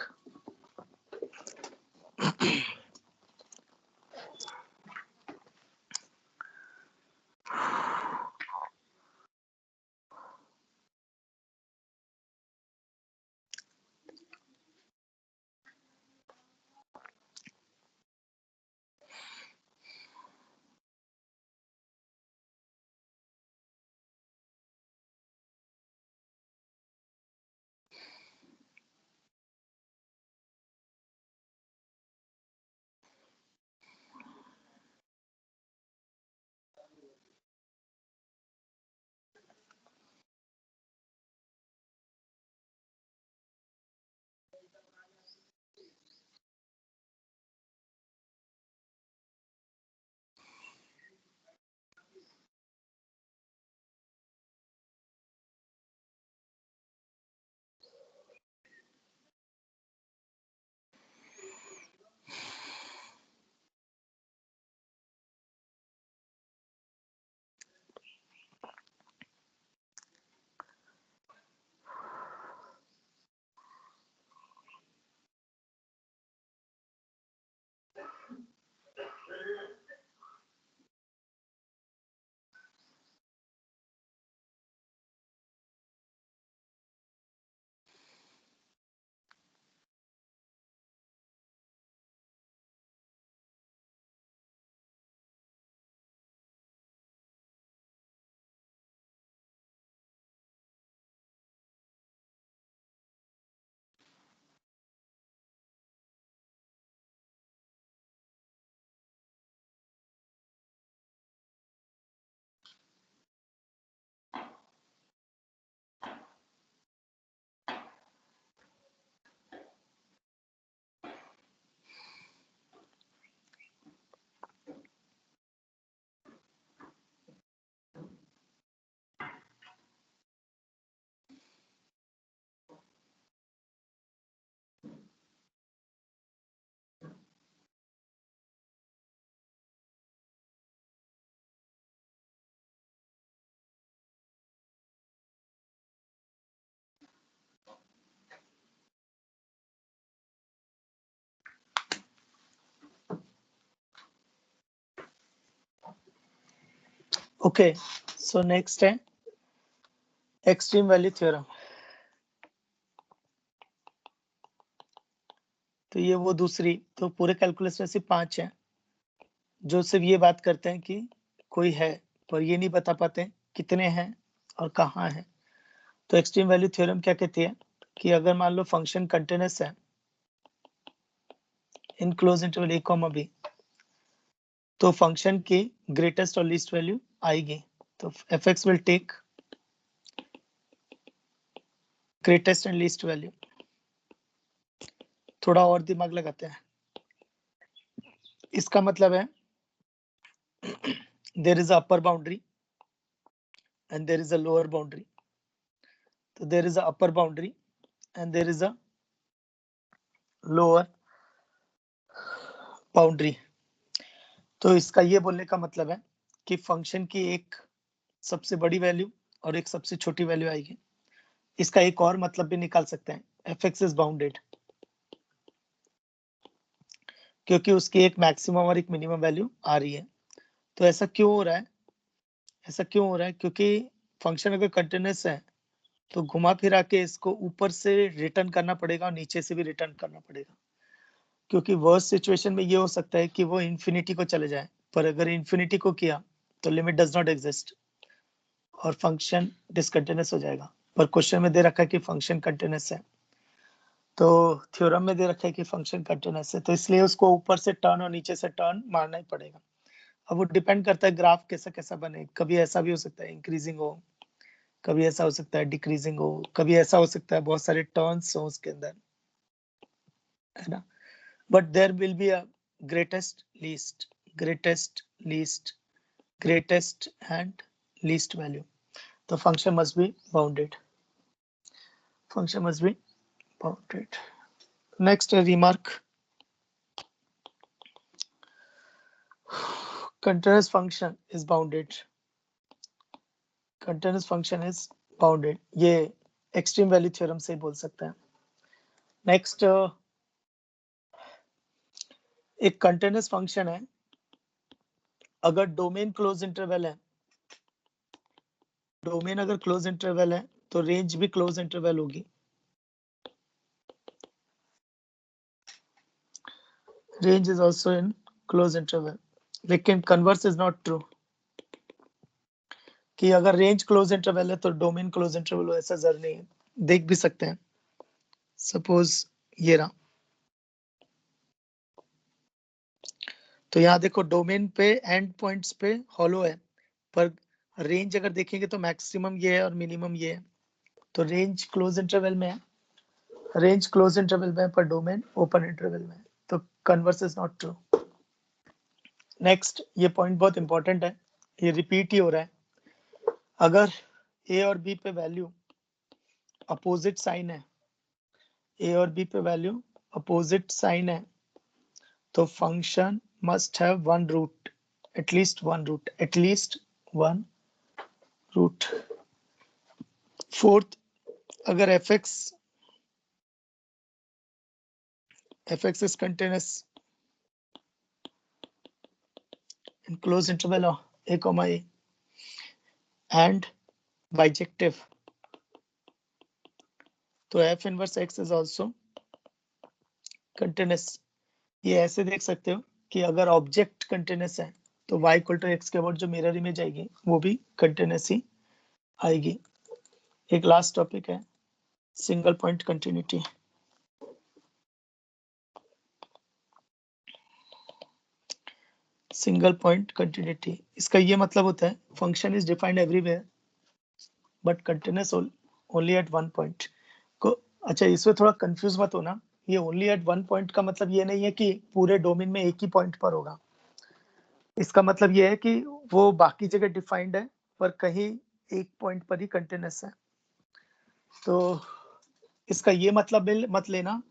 ओके, सो नेक्स्ट है एक्सट्रीम वैल्यू थ्योरम। तो ये वो दूसरी, तो पूरे कैलकुलस में सिर्फ 5 है जो सिर्फ ये बात करते हैं कि कोई है, पर ये नहीं बता पाते कितने हैं और कहाँ है। तो एक्सट्रीम वैल्यू थ्योरम क्या कहती है कि अगर मान लो फंक्शन कंटिन्यूअस है in close interval A comma B, तो फंक्शन की ग्रेटेस्ट और लीस्ट वैल्यू आएगी। तो F X will take greatest and least value. थोड़ा और दिमाग लगाते हैं। इसका मतलब है there is a upper boundary and there is a lower boundary. तो there is a upper boundary and there is a lower boundary. तो इसका ये बोलने का मतलब है कि फंक्शन की एक सबसे बड़ी वैल्यू और एक सबसे छोटी वैल्यू आएगी। इसका एक और मतलब भी निकाल सकते हैं, fx is bounded, क्योंकि उसकी एक मैक्सिमम और एक मिनिमम वैल्यू आ रही है। तो ऐसा क्यों हो रहा है? ऐसा क्यों हो रहा है? क्योंकि फंक्शन अगर कंटिन्यूअस है तो घुमा फिरा के इसको ऊपर से रिटर्न करना पड़ेगा और नीचे से भी रिटर्न करना पड़ेगा, क्योंकि वर्स्ट सिचुएशन में ये हो सकता है कि वो इंफिनिटी को चले जाए, पर अगर इंफिनिटी को किया तो लिमिट डज नॉट एग्जिस्ट और फंक्शन डिसकंटिन्यूअस हो जाएगा। पर क्वेश्चन में दे रखा है कि फंक्शन कंटिन्यूअस है, तो थ्योरम में दे रखा है कि फंक्शन कंटिन्यूअस है, तो इसलिए उसको ऊपर से टर्न और नीचे से टर्न मारना ही पड़ेगा। अब वो डिपेंड करता है ग्राफ कैसा कैसा बने, कभी ऐसा भी हो सकता है इंक्रीजिंग हो, कभी ऐसा हो सकता है डिक्रीजिंग हो, कभी ऐसा हो सकता है बहुत सारे टर्न्स हो उसके अंदर, है ना। But there will be a greatest least, greatest least, greatest and least value. The function must be bounded. Function must be bounded. Next remark. Continuous function is bounded. Continuous function is bounded. ये extreme value theorem से बोल सकते हैं. Next एक continuous function है, अगर domain close interval है, domain अगर क्लोज इंटरवल है तो रेंज भी क्लोज इंटरवल होगी। Range is also in close interval, लेकिन कन्वर्स इज नॉट ट्रू कि अगर रेंज क्लोज इंटरवल है तो डोमेन क्लोज इंटरवल हो, ऐसा जरूर नहीं है। देख भी सकते हैं, सपोज ये रहा, तो यहाँ देखो डोमेन पे एंड पॉइंट्स पे हॉलो है, पर रेंज अगर देखेंगे तो मैक्सिमम ये है और मिनिमम ये है, तो रेंज क्लोज इंटरवल में है, रेंज क्लोज इंटरवल में है पर डोमेन ओपन इंटरवल में है, तो converse is not true. Next ये पॉइंट बहुत इंपॉर्टेंट है, ये रिपीट ही हो रहा है, अगर ए और बी पे वैल्यू अपोजिट साइन है, ए और बी पे वैल्यू अपोजिट साइन है, तो function must have one root, at least one root, at least one root. Fourth, अगर fx is continuous in closed interval of a comma a and bijective, तो f inverse x is also continuous। ये ऐसे देख सकते हो कि अगर object continuous है तो y इक्वल टू एक्स के अबाउट जो मिरर इमेज आएगी वो भी कंटिन्यूस ही आएगी। एक लास्ट टॉपिक है single point continuity. Single point continuity, इसका ये मतलब होता है function is defined everywhere but continuous only at one point को। अच्छा इसमें थोड़ा कंफ्यूज मत होना, ये ओनली एट वन पॉइंट का मतलब ये नहीं है कि पूरे डोमेन में एक ही पॉइंट पर होगा, इसका मतलब ये है कि वो बाकी जगह डिफाइंड है पर कहीं एक पॉइंट पर ही कंटिन्यूअस है। तो इसका ये मतलब मत लेना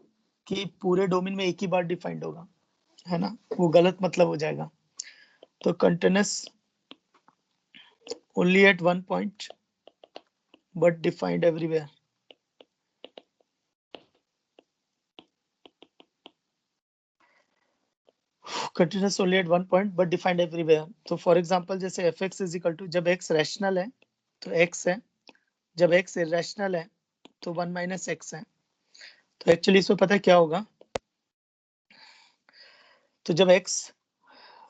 कि पूरे डोमेन में एक ही बार डिफाइंड होगा, है ना, वो गलत मतलब हो जाएगा। तो continuous only at one point but defined everywhere. Continuous only at one point but defined everywhere. तो for example जैसे fx is equal to, जब x रैशनल है तो x है, जब x इरेशनल है तो 1 माइनस x है। तो एक्चुअली इसमें पता है क्या होगा, तो जब x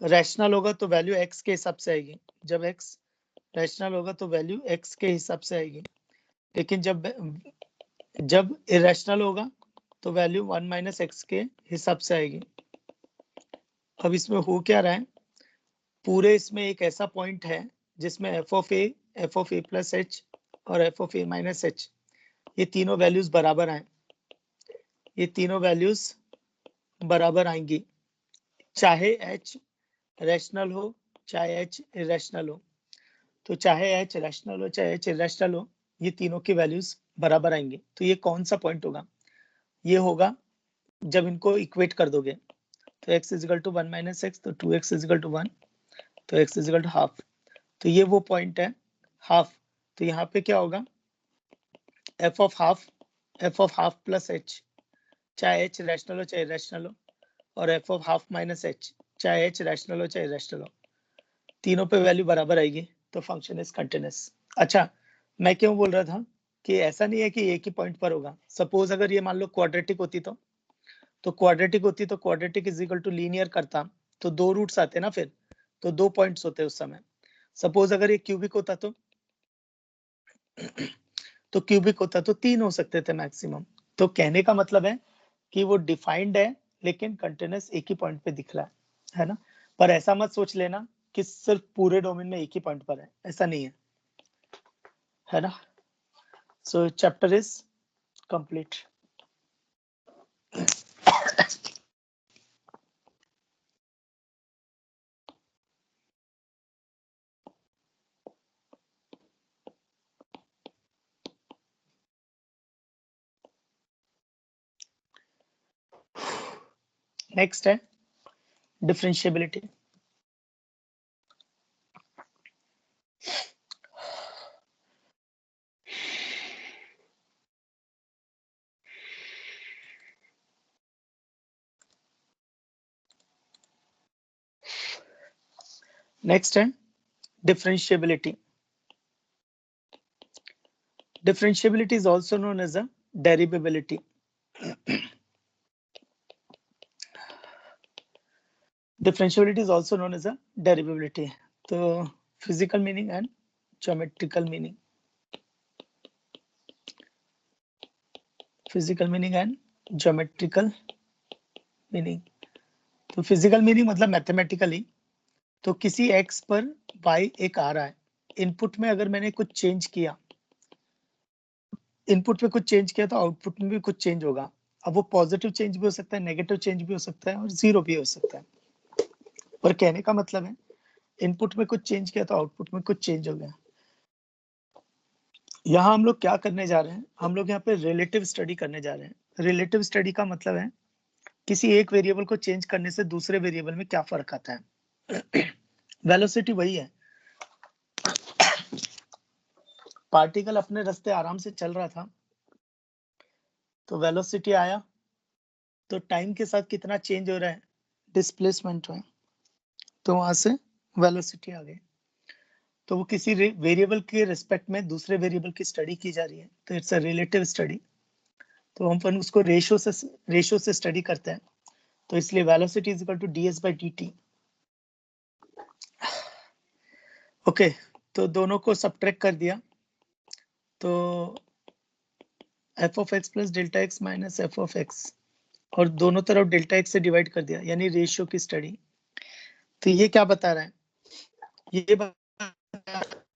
रैशनल होगा तो वैल्यू x के हिसाब से आएगी, जब x रैशनल होगा तो वैल्यू x के हिसाब से आएगी, लेकिन जब इरेशनल होगा तो वैल्यू 1 माइनस x के हिसाब से आएगी। अब इसमें हो क्या रहा है, पूरे इसमें एक ऐसा पॉइंट है जिसमें f of a plus h और f of a minus h ये तीनों वैल्यूज बराबर हैं, ये तीनों वैल्यूज बराबर आएंगी, चाहे h रैशनल हो चाहे h इरेशनल हो। तो चाहे h रैशनल हो चाहे h इरेशनल हो, ये तीनों की वैल्यूज बराबर आएंगे। तो ये कौन सा पॉइंट होगा? ये होगा जब इनको इक्वेट कर दोगे, तो x is equal to 1 minus X, तो 2x इजिकल टू 1, तो x इजिकल टू हाफ। तो ये वो पॉइंट है हाफ। तो यहाँ पे क्या होगा? f of half plus h, चाहे h रैशनल हो चाहे इरेशनल हो, और f of half minus h, चाहे h रैशनल हो चाहे इरेशनल हो, तीनों पे वैल्यू बराबर आएगी, तो फंक्शन इज कंटिन्यूअस। अच्छा, मैं क्यों बोल रहा था कि ऐसा नहीं है कि एक ही पॉइंट पर होगा। सपोज अगर ये मान लो क्वाड्रेटिक होती, तो क्वाड्रेटिक होती तो quadratic is equal to linear करता, तो दो रूट्स आते ना, फिर तो दो पॉइंट्स होते उस समय। सपोज अगर ये क्यूबिक होता तो क्यूबिक होता तो तीन हो सकते थे मैक्सिमम। तो कहने का मतलब है कि वो डिफाइंड है लेकिन कंटिन्यूअस एक ही पॉइंट पे दिख रहा है ना। पर ऐसा मत सोच लेना कि सिर्फ पूरे डोमेन में एक ही पॉइंट पर है, ऐसा नहीं है ना। सो चैप्टर इज कंप्लीट। नेक्स्ट है डिफरेंशिएबिलिटी। नेक्स्ट है differentiability. Differentiability is also known as a derivability. Differentiability is also known as a derivability. तो physical meaning and geometrical meaning. Physical meaning and geometrical meaning. तो physical meaning मतलब mathematically, तो किसी x पर y एक आ रहा है, इनपुट में अगर मैंने कुछ चेंज किया, इनपुट में कुछ चेंज किया तो आउटपुट में भी कुछ चेंज होगा। अब वो पॉजिटिव चेंज भी हो सकता है, नेगेटिव चेंज भी हो सकता है, और जीरो भी हो सकता है। पर कहने का मतलब है इनपुट में कुछ चेंज किया तो आउटपुट में कुछ चेंज हो गया। यहाँ हम लोग क्या करने जा रहे हैं? हम लोग यहाँ पे रिलेटिव स्टडी करने जा रहे हैं। रिलेटिव स्टडी का मतलब है किसी एक वेरिएबल को चेंज करने से दूसरे वेरिएबल में क्या फर्क आता है। वेलोसिटी वही है, पार्टिकल अपने रास्ते आराम से चल रहा था, तो वेलोसिटी आया, तो टाइम के साथ कितना चेंज हो रहा है, डिस्प्लेसमेंट में, तो वहां से वेलोसिटी आ गई। तो वो किसी वेरिएबल के रिस्पेक्ट में दूसरे वेरिएबल की स्टडी की जा रही है, तो इट्स अ रिलेटिव स्टडी। तो हम उसको रेशो से स्टडी करते हैं, तो इसलिए velocity is equal to ds by dt। Okay, तो दोनों को सब्ट्रैक्ट कर दिया, तो f of x plus delta X minus F of x, और दोनों तरफ डेल्टा एक्स से डिवाइड कर दिया, यानी रेशियो की स्टडी। तो ये क्या बता रहा है? ये बता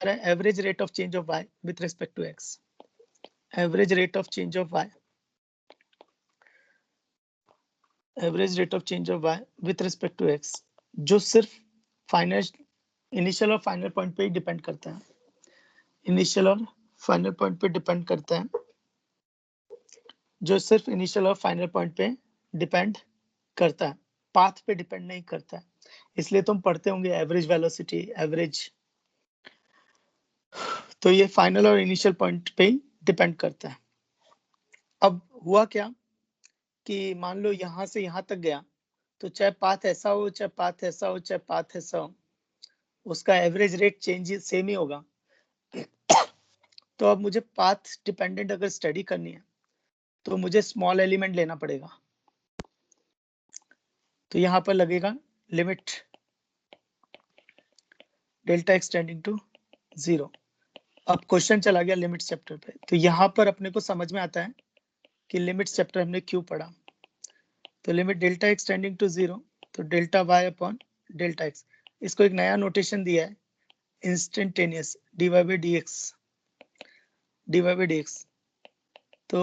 रहा है average rate of change of y with respect to x। Average rate of change of y, average rate of change of y with respect to x, जो सिर्फ फाइनल इनिशियल और फाइनल पॉइंट पे ही डिपेंड करता है। Initial और final point पे depend करता है, जो सिर्फ इनिशियल और फाइनल पॉइंट पे डिपेंड करता है, पाथ पे डिपेंड नहीं करता है। इसलिए तुम पढ़ते होंगे एवरेज वेलोसिटी, एवरेज। तो ये फाइनल और इनिशियल पॉइंट पे ही डिपेंड करता है। अब हुआ क्या कि मान लो यहां से यहां तक गया, तो चाहे पाथ ऐसा हो, चाहे पाथ ऐसा हो, चाहे पाथ ऐसा हो, उसका एवरेज रेट चेंज सेम ही होगा। तो अब मुझे पाथ डिपेंडेंट अगर स्टडी करनी है, तो मुझे स्मॉल एलिमेंट लेना पड़ेगा। तो यहाँ पर लगेगा लिमिट डेल्टा एक्सटेंडिंग टू 0। अब क्वेश्चन चला गया लिमिट चैप्टर पे, तो यहाँ पर अपने को समझ में आता है कि लिमिट चैप्टर हमने क्यों पढ़ा। तो लिमिट डेल्टा एक्सटेंडिंग टू 0, तो delta Y upon delta X. इसको एक नया नोटेशन दिया है, इंस्टेंटेनियस dy बाई dx। तो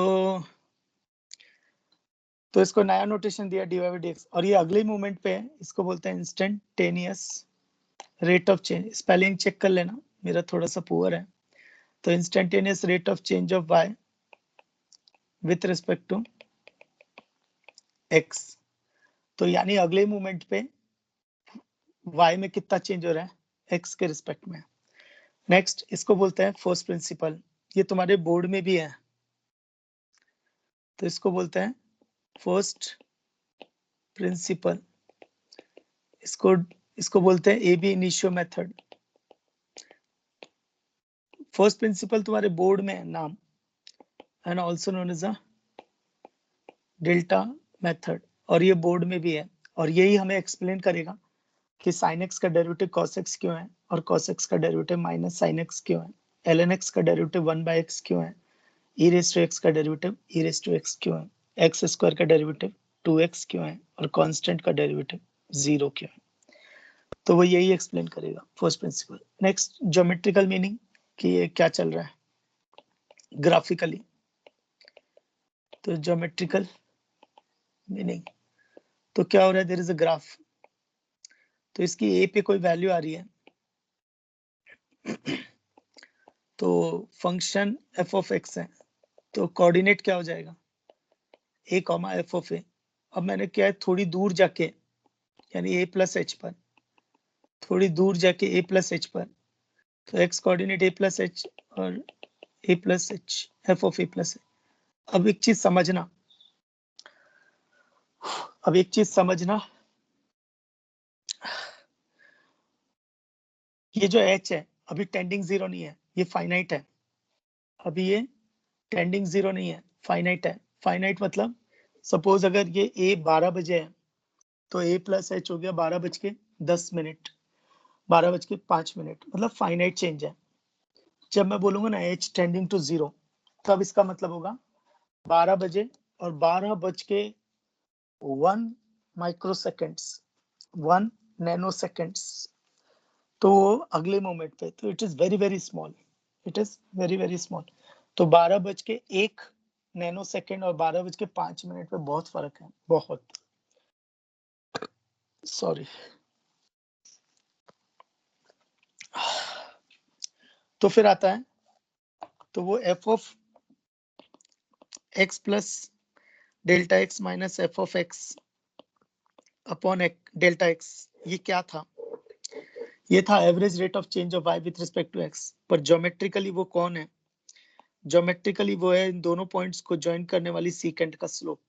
तो इसको नया नोटेशन दिया dy by dx, और ये अगले मोमेंट पे है, इसको बोलते हैं instantaneous rate of change. Spelling check कर लेना, मेरा थोड़ा सा पुअर है। तो instantaneous rate of change of y with respect to x, तो यानी अगले मोमेंट पे y में कितना चेंज हो रहा है x के रिस्पेक्ट में। नेक्स्ट इसको बोलते हैं फोर्स प्रिंसिपल, ये तुम्हारे बोर्ड में भी है, तो इसको बोलते हैं फर्स्ट प्रिंसिपल, इसको बोलते हैं AB initio method. First principle तुम्हारे बोर्ड में है नाम, and also known as a delta method, और ये बोर्ड में भी है, और यही हमें एक्सप्लेन करेगा कि sin x का डेरिवेटिव cos x क्यों है, और cos x का डेरिवेटिव माइनस sin x क्यों है, ln x का डेरिवेटिव 1/x क्यों है, e raised to x का derivative e raised to x क्यों है, x स्क्वायर का डेरिवेटिव 2x क्यों है, और कांस्टेंट का डेरिवेटिव 0 क्यों है। तो वो यही एक्सप्लेन करेगा first principle. Next geometrical meaning, कि ये क्या चल रहा है ग्राफिकली। तो ज्योमेट्रिकल मीनिंग, तो क्या हो रहा है, देयर इज अ ग्राफ, तो इसकी ए पे कोई वैल्यू आ रही है, तो फंक्शन एफ ऑफ एक्स है, तो कोऑर्डिनेट क्या हो जाएगा a कॉमा एफ ऑफ ए। अब मैंने क्या है, थोड़ी दूर जाके यानी a प्लस एच पर, थोड़ी दूर जाके a प्लस एच पर, तो x coordinate a plus H और a plus H F of a plus. अब एक चीज समझना, ये जो h है अभी टेंडिंग 0 नहीं है, ये फाइनाइट है। अभी ये टेंडिंग 0 नहीं है, फाइनाइट है। फाइनाइट मतलब सपोज अगर ये a 12 बजे है, तो a प्लस एच हो गया 12:10, 12:05, मतलब फाइनाइट चेंज है। जब मैं बोलूंगा ना h टेंडिंग टू 0, तब इसका मतलब होगा 12 बजे और 12:01 माइक्रोसेकेंड्स, 1 नैनो सेकेंड्स, तो अगले मोमेंट पे, तो it is very very small, it is very very small. तो 12:01 नैनो सेकेंड और 12:05 में बहुत फर्क है, बहुत, सॉरी। तो फिर आता है, तो वो F of X plus delta X minus F of X upon delta X, ये क्या था, ये था average rate of change of Y with respect to X. पर ज्योमेट्रिकली वो कौन है, ज्योमेट्रिकली वो है इन दोनों पॉइंट्स को ज्वाइन करने वाली सीकेंट का स्लोप।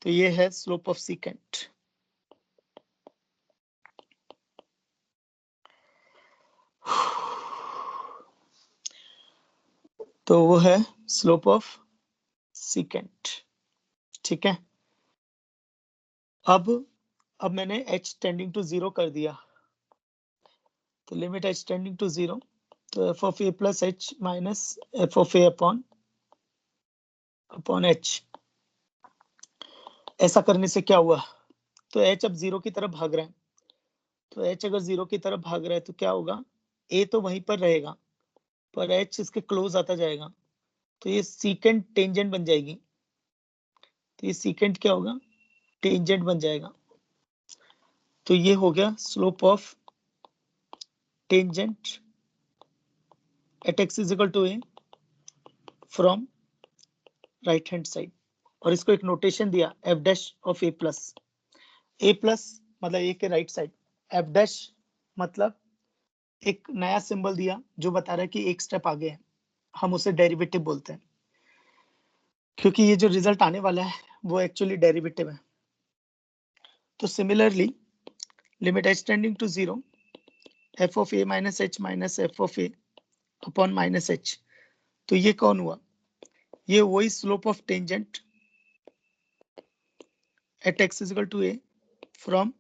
तो ये है स्लोप ऑफ सीकेंट। तो वो है स्लोप ऑफ सीकेंट, ठीक है। अब मैंने h टेंडिंग टू 0 कर दिया, तो लिमिट h टेंडिंग टू 0, तो f of a plus h minus f of a upon h। ऐसा करने से क्या हुआ, तो h अब 0 की तरफ भाग रहा है, तो h अगर 0 की तरफ भाग रहा है तो क्या होगा, a तो वहीं पर रहेगा, पर h इसके क्लोज आता जाएगा, तो ये सीकेंट टेंजेंट बन जाएगी। तो ये सीकेंट क्या होगा, टेंजेंट बन जाएगा। तो ये हो गया slope of tangent at x is equal to a from right hand side. और इसको एक नोटेशन दिया f dash of a plus मतलब a के राइट साइड, f डैश मतलब एक नया सिंबल दिया जो बता रहा है कि एक स्टेप आगे है, हम उसे डेरिवेटिव बोलते हैं, क्योंकि ये जो रिजल्ट आने वाला है वो एक्चुअली डेरिवेटिव है। तो similarly limit h tending to 0 f of a minus h minus f of a upon minus h, तो ये कौन हुआ, ये वही slope of tangent at x is equal to a from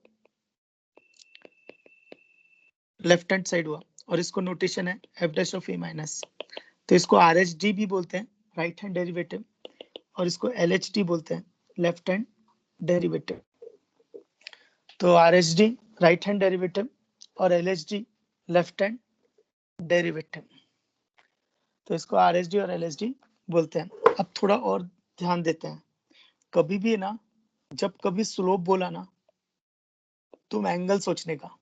left hand side हुआ, और इसको नोटेशन है f dash of a minus. तो इसको RHD भी बोलते हैं, राइट हैंड डेरिवेटिव, और इसको LHD बोलते हैं, लेफ्ट हैंड डेरिवेटिव। तो RHD राइट हैंड डेरिवेटिव और LHD लेफ्ट हैंड डेरिवेटिव, तो इसको RHD और LHD बोलते हैं। अब थोड़ा और ध्यान देते हैं, कभी भी ना, जब कभी स्लोप बोला ना, तुम एंगल सोचने का।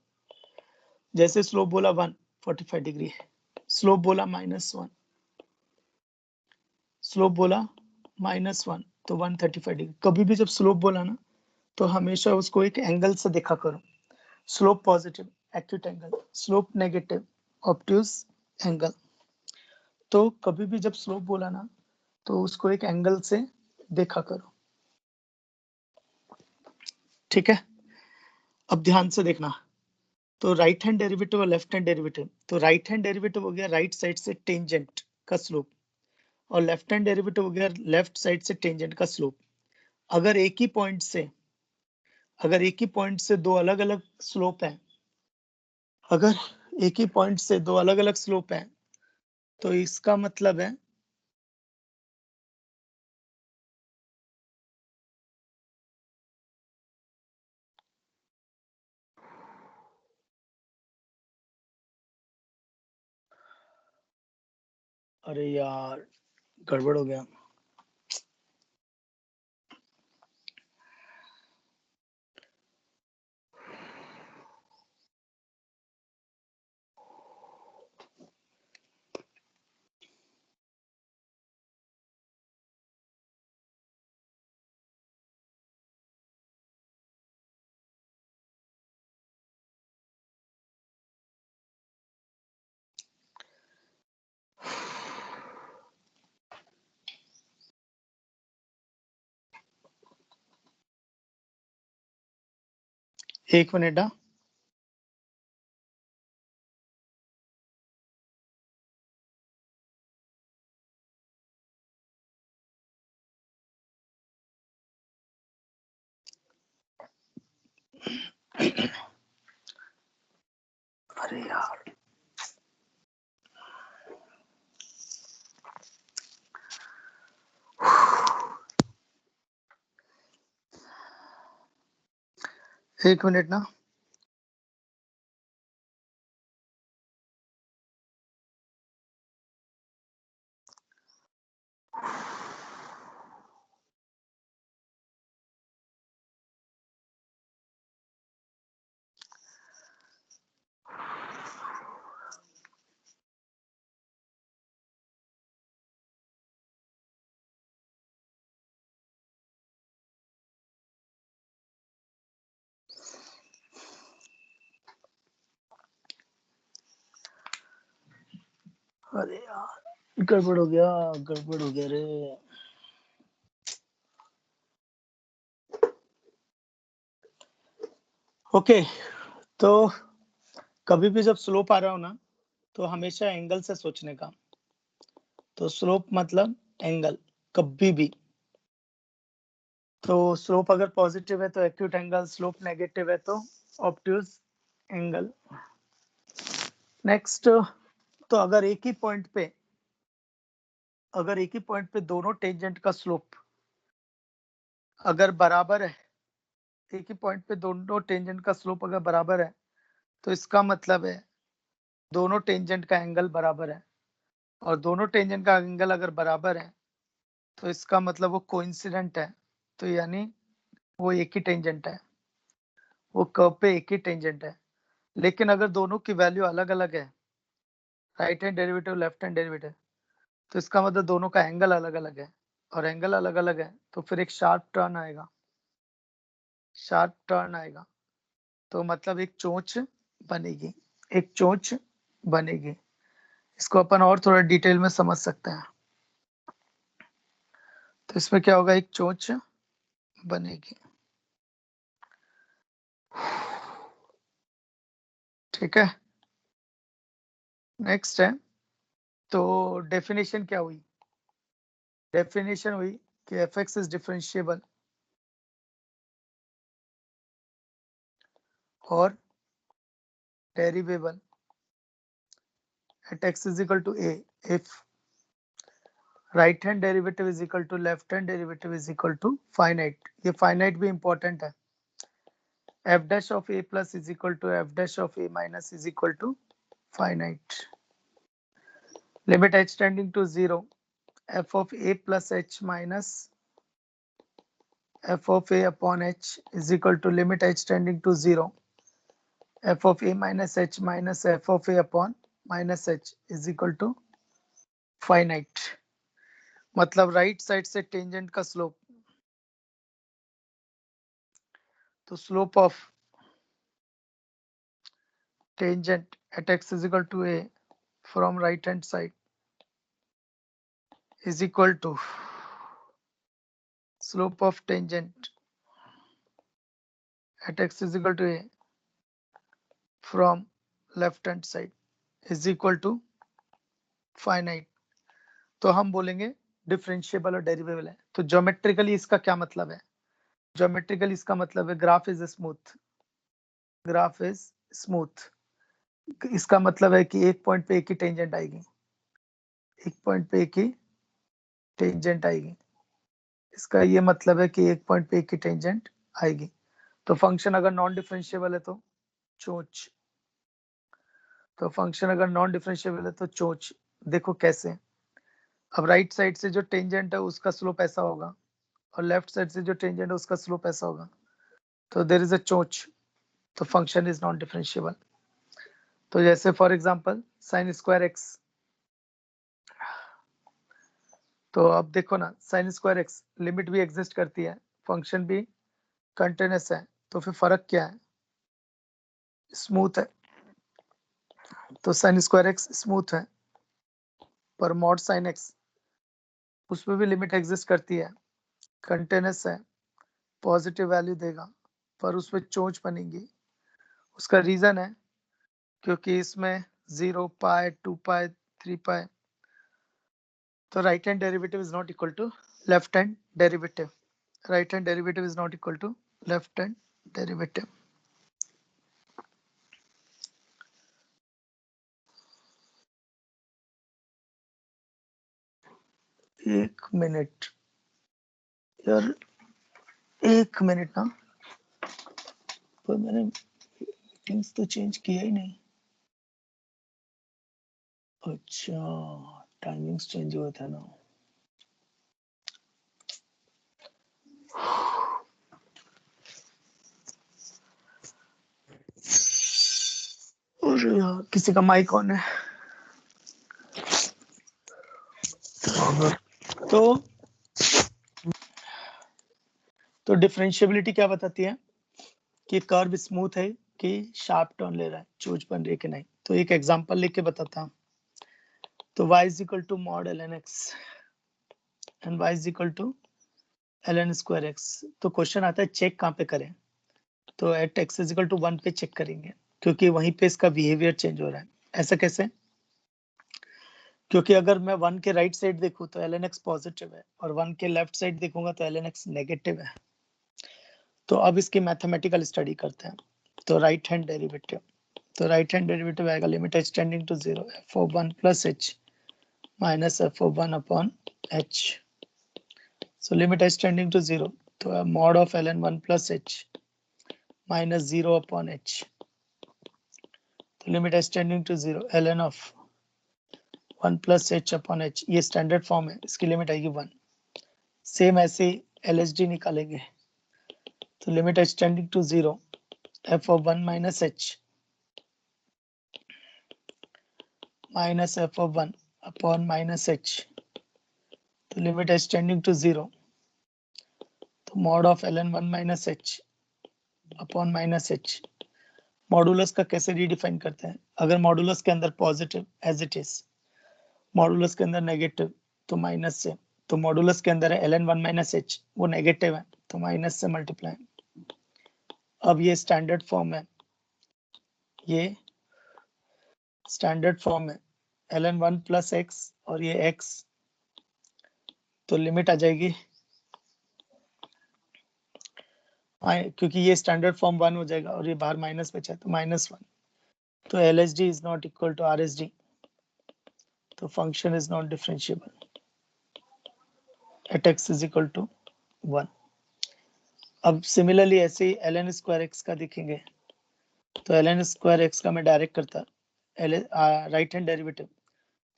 जैसे स्लोप बोला 145 डिग्री है, स्लोप बोला -1, स्लोप बोला -1 तो 135 डिग्री। कभी भी जब स्लोप बोला ना, तो हमेशा उसको एक एंगल से देखा करो। Slope positive acute angle, slope negative obtuse angle. तो कभी भी जब स्लोप बोला ना, तो उसको एक एंगल से देखा करो। ठीक है, अब ध्यान से देखना। तो राइट हैंड डेरिवेटिव और लेफ्ट हैंड डेरिवेटिव, तो राइट हैंड डेरिवेटिव हो गया राइट साइड से टेंजेंट का स्लोप, और लेफ्ट हैंड डेरिवेटिव हो गया लेफ्ट साइड से टेंजेंट का स्लोप। अगर एक ही पॉइंट से दो अलग अलग स्लोप है, अगर एक ही पॉइंट से दो अलग अलग स्लोप है, तो इसका मतलब है अरे यार गड़बड़ हो गया। एक मिनट ना, अरे यार एक मिनट ना। अरे यार गड़बड़ हो गया, गड़बड़ हो गया रे। ओके, तो कभी भी जब स्लोप आ रहा हो ना, तो हमेशा एंगल से सोचने का। तो स्लोप मतलब एंगल, कभी भी। तो स्लोप अगर पॉजिटिव है तो एक्यूट एंगल, स्लोप नेगेटिव है तो ऑब्ट्यूज एंगल। नेक्स्ट, तो अगर एक ही पॉइंट पे दोनों टेंजेंट का स्लोप अगर बराबर है, एक ही पॉइंट पे दोनों टेंजेंट का स्लोप अगर बराबर है, तो इसका मतलब है दोनों टेंजेंट का एंगल बराबर है। और दोनों टेंजेंट का एंगल अगर बराबर है, तो इसका मतलब वो कोइंसिडेंट है। तो यानी वो एक ही टेंजेंट है, वो कर्व पे एक ही टेंजेंट है। लेकिन अगर दोनों की वैल्यू अलग अलग है, right hand derivative left hand derivative, तो इसका मतलब दोनों का एंगल अलग अलग है। और एंगल अलग अलग है तो फिर एक शार्प टर्न आएगा, शार्प टर्न आएगा। तो मतलब एक चोंच बनेगी, एक चोंच बनेगी। इसको अपन और थोड़ा डिटेल में समझ सकते हैं। तो इसमें क्या होगा, एक चोंच बनेगी। ठीक है, नेक्स्ट है। तो डेफिनेशन क्या हुई, डेफिनेशन हुई कि एफ एक्स इज डिफरेंशिएबल और डेरिवेबल at x is equal to a if right hand derivative is equal to left hand derivative is equal to finite। ये finite भी important है। f dash of a plus is equal to f dash of a minus is equal to finite। limit h tending to 0, f of a plus h minus f of a upon h is equal to limit h tending to 0 f of a minus h minus f of a upon minus h is equal to finite. मतलब right side से tangent का slope, तो slope of tangent at x is equal to a from right hand side is equal to slope of tangent at x is equal to a from left hand side is equal to finite. तो हम बोलेंगे differentiable और डेरिवेबल है। तो geometrically इसका क्या मतलब है? ज्योमेट्रिकली इसका मतलब है graph is smooth, graph is smooth. इसका मतलब है कि एक पॉइंट पे एक ही टेंजेंट आएगी, एक पॉइंट पे एक ही टेंजेंट आएगी। इसका ये मतलब है कि एक पॉइंट पे एक ही टेंजेंट आएगी। तो फंक्शन अगर नॉन डिफरेंशिएबल है तो चोंच, तो फंक्शन अगर नॉन डिफरेंशिएबल है तो चोंच। देखो कैसे, अब राइट साइड से जो टेंजेंट है उसका स्लोप ऐसा होगा और लेफ्ट साइड से जो टेंजेंट है उसका स्लोप ऐसा होगा, तो देयर इज अ चोंच, तो फंक्शन इज नॉन डिफरेंशिएबल। तो जैसे for example sin square x, तो अब देखो ना sin स्क्वायर x लिमिट भी एग्जिस्ट करती है, फंक्शन भी कंटिन्यूअस है, तो फिर फर्क क्या है? स्मूथ है, तो sin स्क्वायर x स्मूथ है, पर मॉड sin x उसमें भी लिमिट एग्जिस्ट करती है, कंटिन्यूअस है, पॉजिटिव वैल्यू देगा, पर उसमें चोंच बनेगी। उसका रीजन है क्योंकि इसमें 0 पाई 2 पाई 3 पाई, तो right hand derivative is not equal to left hand derivative, right hand derivative is not equal to left hand derivative. एक मिनट यार, एक मिनट ना, पर मैंने थिंग्स तो चेंज किया ही नहीं। अच्छा, टाइमिंग्स चेंज हुआ था ना। और यार किसी का माइक ऑन है। तो डिफरेंशिएबिलिटी क्या बताती है कि कर्व स्मूथ है कि शार्प टर्न ले रहा है, चोंच बन रही है कि नहीं। तो एक एग्जांपल लेके बताता हूँ। तो y is equal to mod ln x and y is equal to ln square x। तो क्वेश्चन आता है चेक कहाँ पे करें? तो eight x is equal to 1 पे चेक करेंगे, क्योंकि वहीं पे इसका बिहेवियर चेंज हो रहा है। ऐसा कैसे? क्योंकि अगर मैं 1 के राइट साइड देखूं तो ln x पॉजिटिव है और 1 के लेफ्ट साइड देखूंगा तो ln x नेगेटिव है। तो अब इसकी मैथमेटिकल स्टडी करते हैं। तो राइट हैंड डेरिवेटिव, तो राइट हैंड डेरिवेटिव आएगा limit h tending to 0 f of 1 plus h minus f of 1 upon h। So limit h tending to 0, तो mod of ln 1 plus h minus 0 upon h, तो limit h tending to 0 ln of 1 plus h upon h, ये standard form है, इसकी limit आएगी 1। Same ऐसे LHD निकालेंगे, तो limit h tending to 0 f of 1 minus h minus f of 1 upon minus h, तो limit h tending to 0, तो mod of ln 1 minus h upon minus h। Modulus का कैसे रीडिफाइन करते हैं? अगर मॉडुलस के अंदर positive as it is, modulus के अंदर नेगेटिव तो माइनस से, तो मॉडुलस के अंदर है ln 1 माइनस h, वो नेगेटिव है तो माइनस से मल्टीप्लाई। अब ये स्टैंडर्ड फॉर्म है, ये स्टैंडर्ड फॉर्म है ln 1 प्लस x और ये x, तो लिमिट आ जाएगी क्योंकि ये स्टैंडर्ड फॉर्म 1 हो जाएगा और ये बाहर माइनस बचा तो -1, तो LHD is not equal to RSD, तो function is not differentiable at x is equal to 1। अब सिमिलरली ऐसे ही ln स्क्वायर x का देखेंगे, तो ln स्क्वायर x का मैं डायरेक्ट करता राइट हैंड डेरिवेटिव,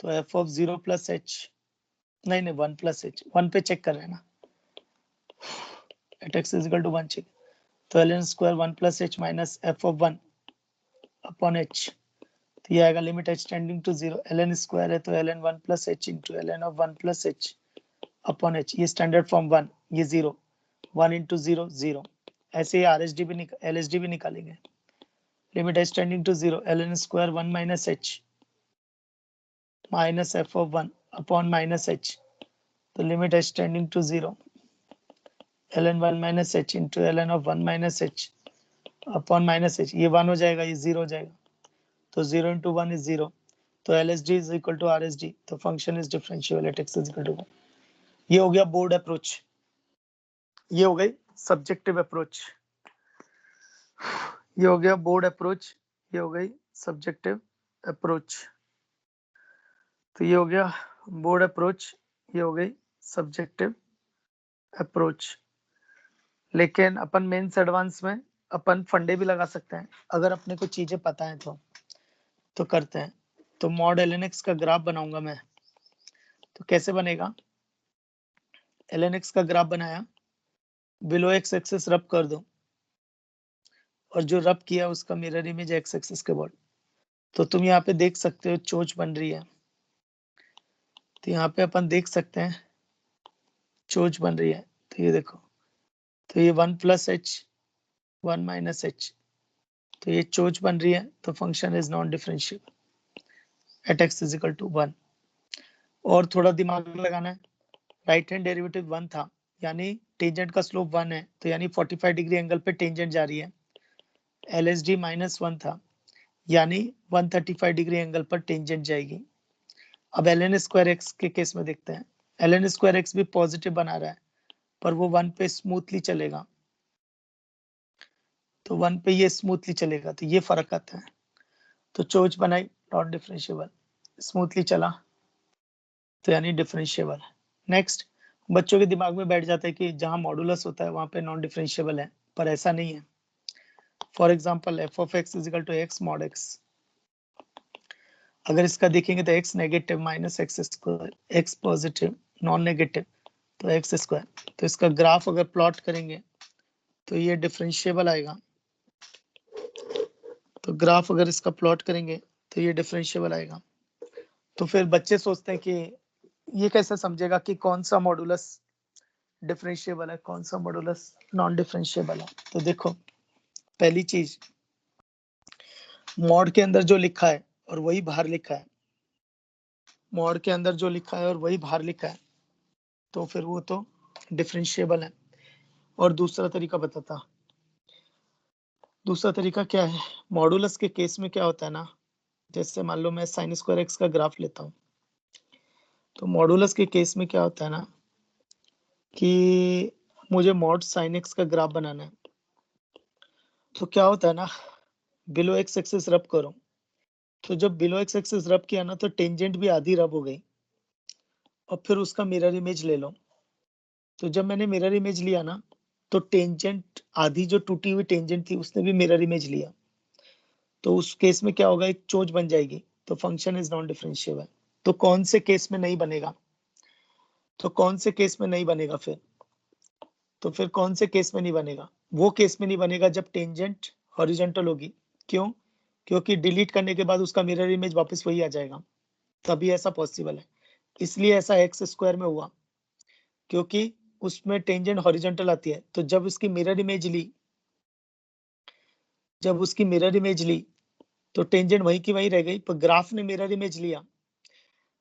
तो f ऑफ 0 प्लस h, नहीं 1 प्लस h, 1 पे चेक कर रहे हैं ना, at x is equal to 1 चाहिए, तो ln square 1 plus H minus F of 1 upon H, तो ये आएगा limit H tending to 0, ln square है तो ln 1 plus H into ln of 1 plus H upon H, ये स्टैंडर्ड फॉर्म 1, ये 0, 1 into 0 0, ऐसे ही RSD भी LSD भी निकालेंगे, limit H tending to 0, ln square 1 minus h minus F of 1 upon minus h, तो limit H tending to 0, ln 1 minus h into ln of 1 minus h upon minus h, ये 1 हो जाएगा, ये 0 हो जाएगा, तो 0 इंटू 1 इज 0, तो LSD is equal to RSD, तो function is differentiable at x is equal to 1। ये हो गया बोर्ड अप्रोच, ये हो गई सब्जेक्टिव अप्रोच, ये हो गया बोर्ड अप्रोच, ये हो गई सब्जेक्टिव अप्रोच, तो ये हो गया बोर्ड अप्रोच, ये हो गई सब्जेक्टिव अप्रोच। लेकिन अपन मेंस एडवांस में अपन फंडे भी लगा सकते हैं, अगर अपने को चीजें पता है तो करते हैं। तो मॉड lnx का ग्राफ बनाऊंगा मैं, तो कैसे बनेगा, lnx का ग्राफ बनाया, बिलो एक्स एक्सिस रब कर दो, और जो रब किया उसका मिरर इमेज एक्स एक्सिस के बॉर्ड, तो तुम यहाँ पे देख सकते हो चोच बन रही है, तो यहाँ पे अपन देख सकते हैं चोच बन रही है, तो ये देखो, तो ये 1 प्लस एच 1 माइनस एच, तो ये चोच बन रही है, तो function is non differentiable at x is equal to 1। और थोड़ा दिमाग लगाना है, राइट हैंड डेरिवेटिव 1 था, यानी टेंजेंट का स्लोप 1 है, तो यानी 45 डिग्री एंगल पे टेंजेंट जा रही है, LSD माइनस 1 था, यानी 135 डिग्री एंगल पर टेंजेंट जाएगी। अब ln स्क्वायर एक्स के केस में देखते हैं, ln स्क्वायर एक्स भी पॉजिटिव बना रहा है, पर वो 1 पे स्मूथली चलेगा, तो 1 पे ये स्मूथली चलेगा, तो ये फर्क आता है। तो चोच बनाई नॉन डिफरेंशिएबल, स्मूथली चला तो यानी डिफरेंशिएबल। नेक्स्ट, बच्चों के दिमाग में बैठ जाता है कि जहां मॉडुलस होता है वहां पे नॉन डिफरेंशिएबल है, पर ऐसा नहीं है। For example F of X is equal to X mod X, अगर इसका देखेंगे तो x negative minus X square, x positive non negative तो एक्स स्क्वायर, तो इसका ग्राफ अगर प्लॉट करेंगे तो ये डिफरेंशिएबल आएगा, तो ग्राफ अगर इसका प्लॉट करेंगे तो ये डिफरेंशिएबल आएगा। तो फिर बच्चे सोचते हैं कि ये कैसे समझेगा कि कौन सा मॉडुलस डिफरेंशिएबल है, कौन सा मॉडुलस नॉन डिफरेंशिएबल है। तो देखो, पहली चीज, मॉड के अंदर जो लिखा है और वही बाहर लिखा है, मॉड के अंदर जो लिखा है और वही बाहर लिखा है, तो फिर वो तो डिफरेंशिएबल है। और दूसरा तरीका बताता, दूसरा तरीका क्या है, मॉडुलस के केस में क्या होता है ना, जैसे मान लो मैं साइन स्क्वायर एक्स का ग्राफ लेता हूँ, तो मॉडुलस के केस में क्या होता है ना कि मुझे मॉड साइन एक्स का ग्राफ बनाना है, तो क्या होता है ना, बिलो एक्स एक्सिस रब करो, तो जब बिलो एक्स एक्सिस रब किया ना तो टेंजेंट भी आधी रब हो गई, और फिर उसका मिरर इमेज ले लो, तो जब मैंने मिरर इमेज लिया ना तो टेंजेंट आधी जो टूटी हुई टेंजेंट थी उसने भी मिरर इमेज लिया, तो उस केस में क्या होगा, एक चोंच बन जाएगी, तो फंक्शन इज नॉन डिफरेंशिएबल। तो कौन से केस में नहीं बनेगा, तो कौन से केस में नहीं बनेगा फिर, तो फिर कौन से केस में नहीं बनेगा, वो केस में नहीं बनेगा जब टेंजेंट हॉरिजॉन्टल होगी। क्यों, क्योंकि डिलीट करने के बाद उसका मिरर इमेज वापस वही आ जाएगा, तभी ऐसा पॉसिबल है। इसलिए ऐसा एक्स स्क्वायर में हुआ, क्योंकि उसमें टेंजेंट हॉरिजॉन्टल आती है, तो जब उसकी मिरर इमेज ली, जब उसकी मिरर इमेज ली तो टेंजेंट वहीं की वहीं रह गई, पर ग्राफ ने मिरर इमेज लिया,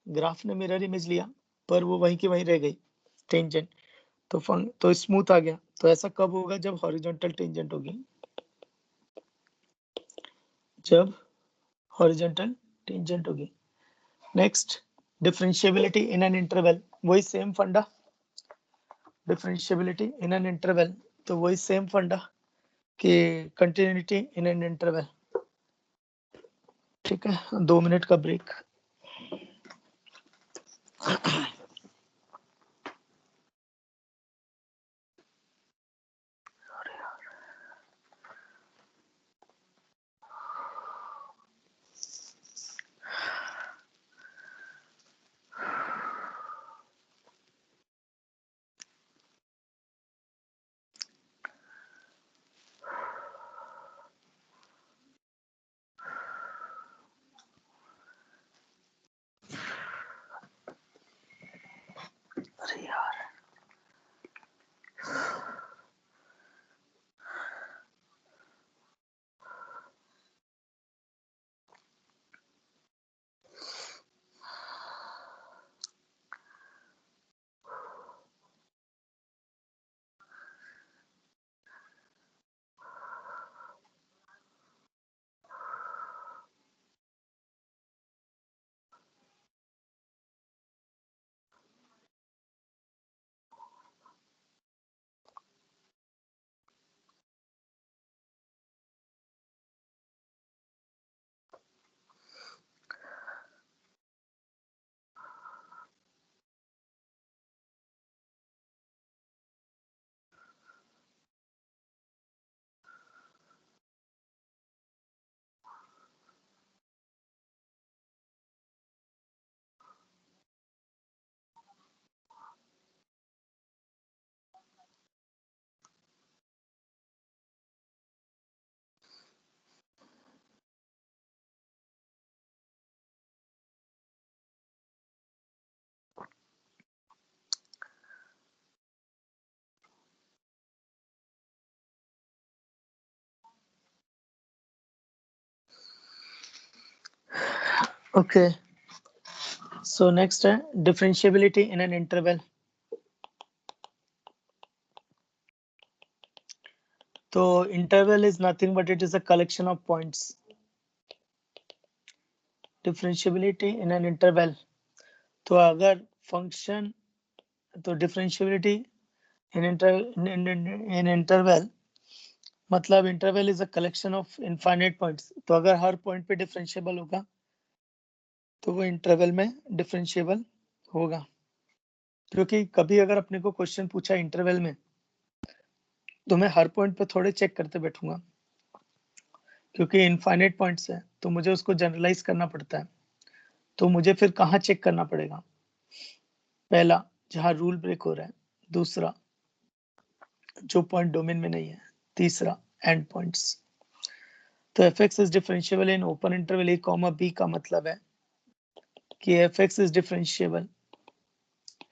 ग्राफ ने मिरर इमेज लिया, पर वो वहीं की वहीं रह गई टेंजेंट, तो स्मूथ आ गया। तो ऐसा कब होगा, जब हॉरिजॉन्टल टेंजेंट होगी, जब हॉरिजॉन्टल टेंजेंट होगी। Next, differentiability in an interval, वही सेम फंडा, डिफरेंशिएबिलिटी इन एन इंटरवल, तो वही सेम फंडा कि कंटिन्यूटी इन एन इंटरवल। ठीक है, 2 मिनट का ब्रेक। ओके, सो नेक्स्ट है डिफरेंशिएबिलिटी इन एन इंटरवल। तो interval is nothing but it is a collection of points. Differentiability in an interval, तो अगर फंक्शन, तो डिफरेंशिएबिलिटी इन इंटरवल मतलब interval is a collection of infinite points. तो अगर हर point पे differentiable होगा तो वो इंटरवल में डिफरेंशिएबल होगा। क्योंकि कभी अगर अपने को क्वेश्चन पूछा इंटरवल में तो मैं हर पॉइंट पे थोड़े चेक करते बैठूंगा, क्योंकि इनफाइनाइट पॉइंट्स है तो मुझे उसको जनरलाइज करना पड़ता है। तो मुझे फिर कहाँ चेक करना पड़ेगा? पहला, जहां रूल ब्रेक हो रहा है। दूसरा, जो पॉइंट डोमेन में नहीं है। तीसरा, एंड पॉइंट्स। तो F x is differentiable in open interval A comma B का मतलब है कि F x is differentiable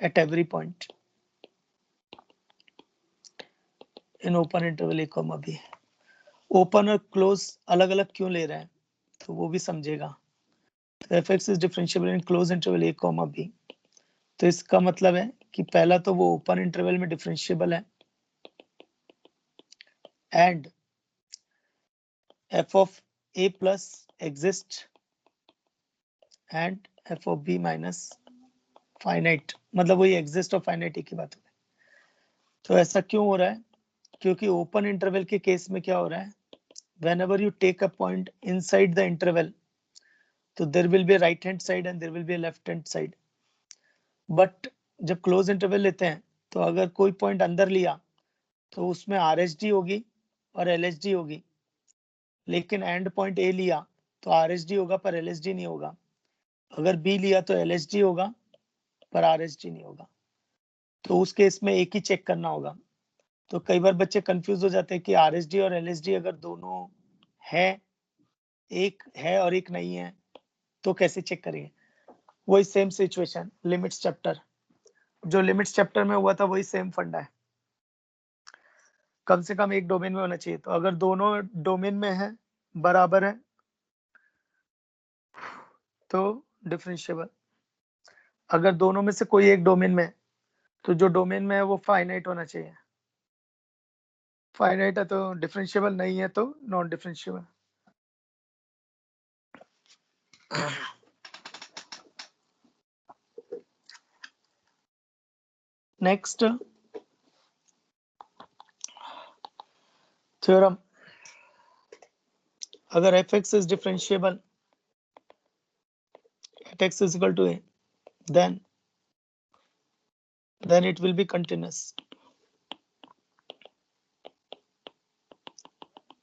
at every point in open interval A comma B. Open और क्लोज अलग अलग क्यों ले रहे हैं तो वो भी समझेगा। तो F x is differentiable in close interval A comma B, तो इसका मतलब है कि पहला तो वो ओपन इंटरवल में डिफरेंशिएबल है and F of A plus exist and F of B minus finite, मतलब वही एग्जिस्ट और फाइनाइट की बात हो रही है। तो ऐसा क्यों हो रहा है? क्योंकि ओपन इंटरवल के केस में क्या हो रहा है, whenever you take a point inside the interval, तो there will be a right hand side and there will be a left hand side. But जब क्लोज इंटरवल लेते हैं तो अगर कोई पॉइंट अंदर लिया तो उसमें आर एच डी होगी और एल एच डी होगी, लेकिन एंड पॉइंट ए लिया तो आर एच डी होगा पर एल एच डी नहीं होगा। अगर बी लिया तो एल एच डी होगा पर आर एच डी नहीं होगा। तो उस केस में एक ही चेक करना होगा। तो कई बार बच्चे कंफ्यूज हो जाते हैं कि आर एच डी और एल एच डी अगर दोनों है, एक है और एक नहीं है, तो कैसे चेक करेंगे? वही सेम सिचुएशन लिमिट्स चैप्टर, जो लिमिट्स चैप्टर में हुआ था वही सेम फंडा है। कम से कम एक डोमेन में होना चाहिए। तो अगर दोनों डोमेन में है, बराबर है, तो डिफरेंशिएबल। अगर दोनों में से कोई एक डोमेन में है तो जो डोमेन में है वो फाइनाइट होना चाहिए। फाइनाइट है तो डिफरेंशिएबल, नहीं है तो नॉन डिफरेंशिएबल। नेक्स्ट थ्योरम, अगर F x is differentiable at x is equal to A, then it will be continuous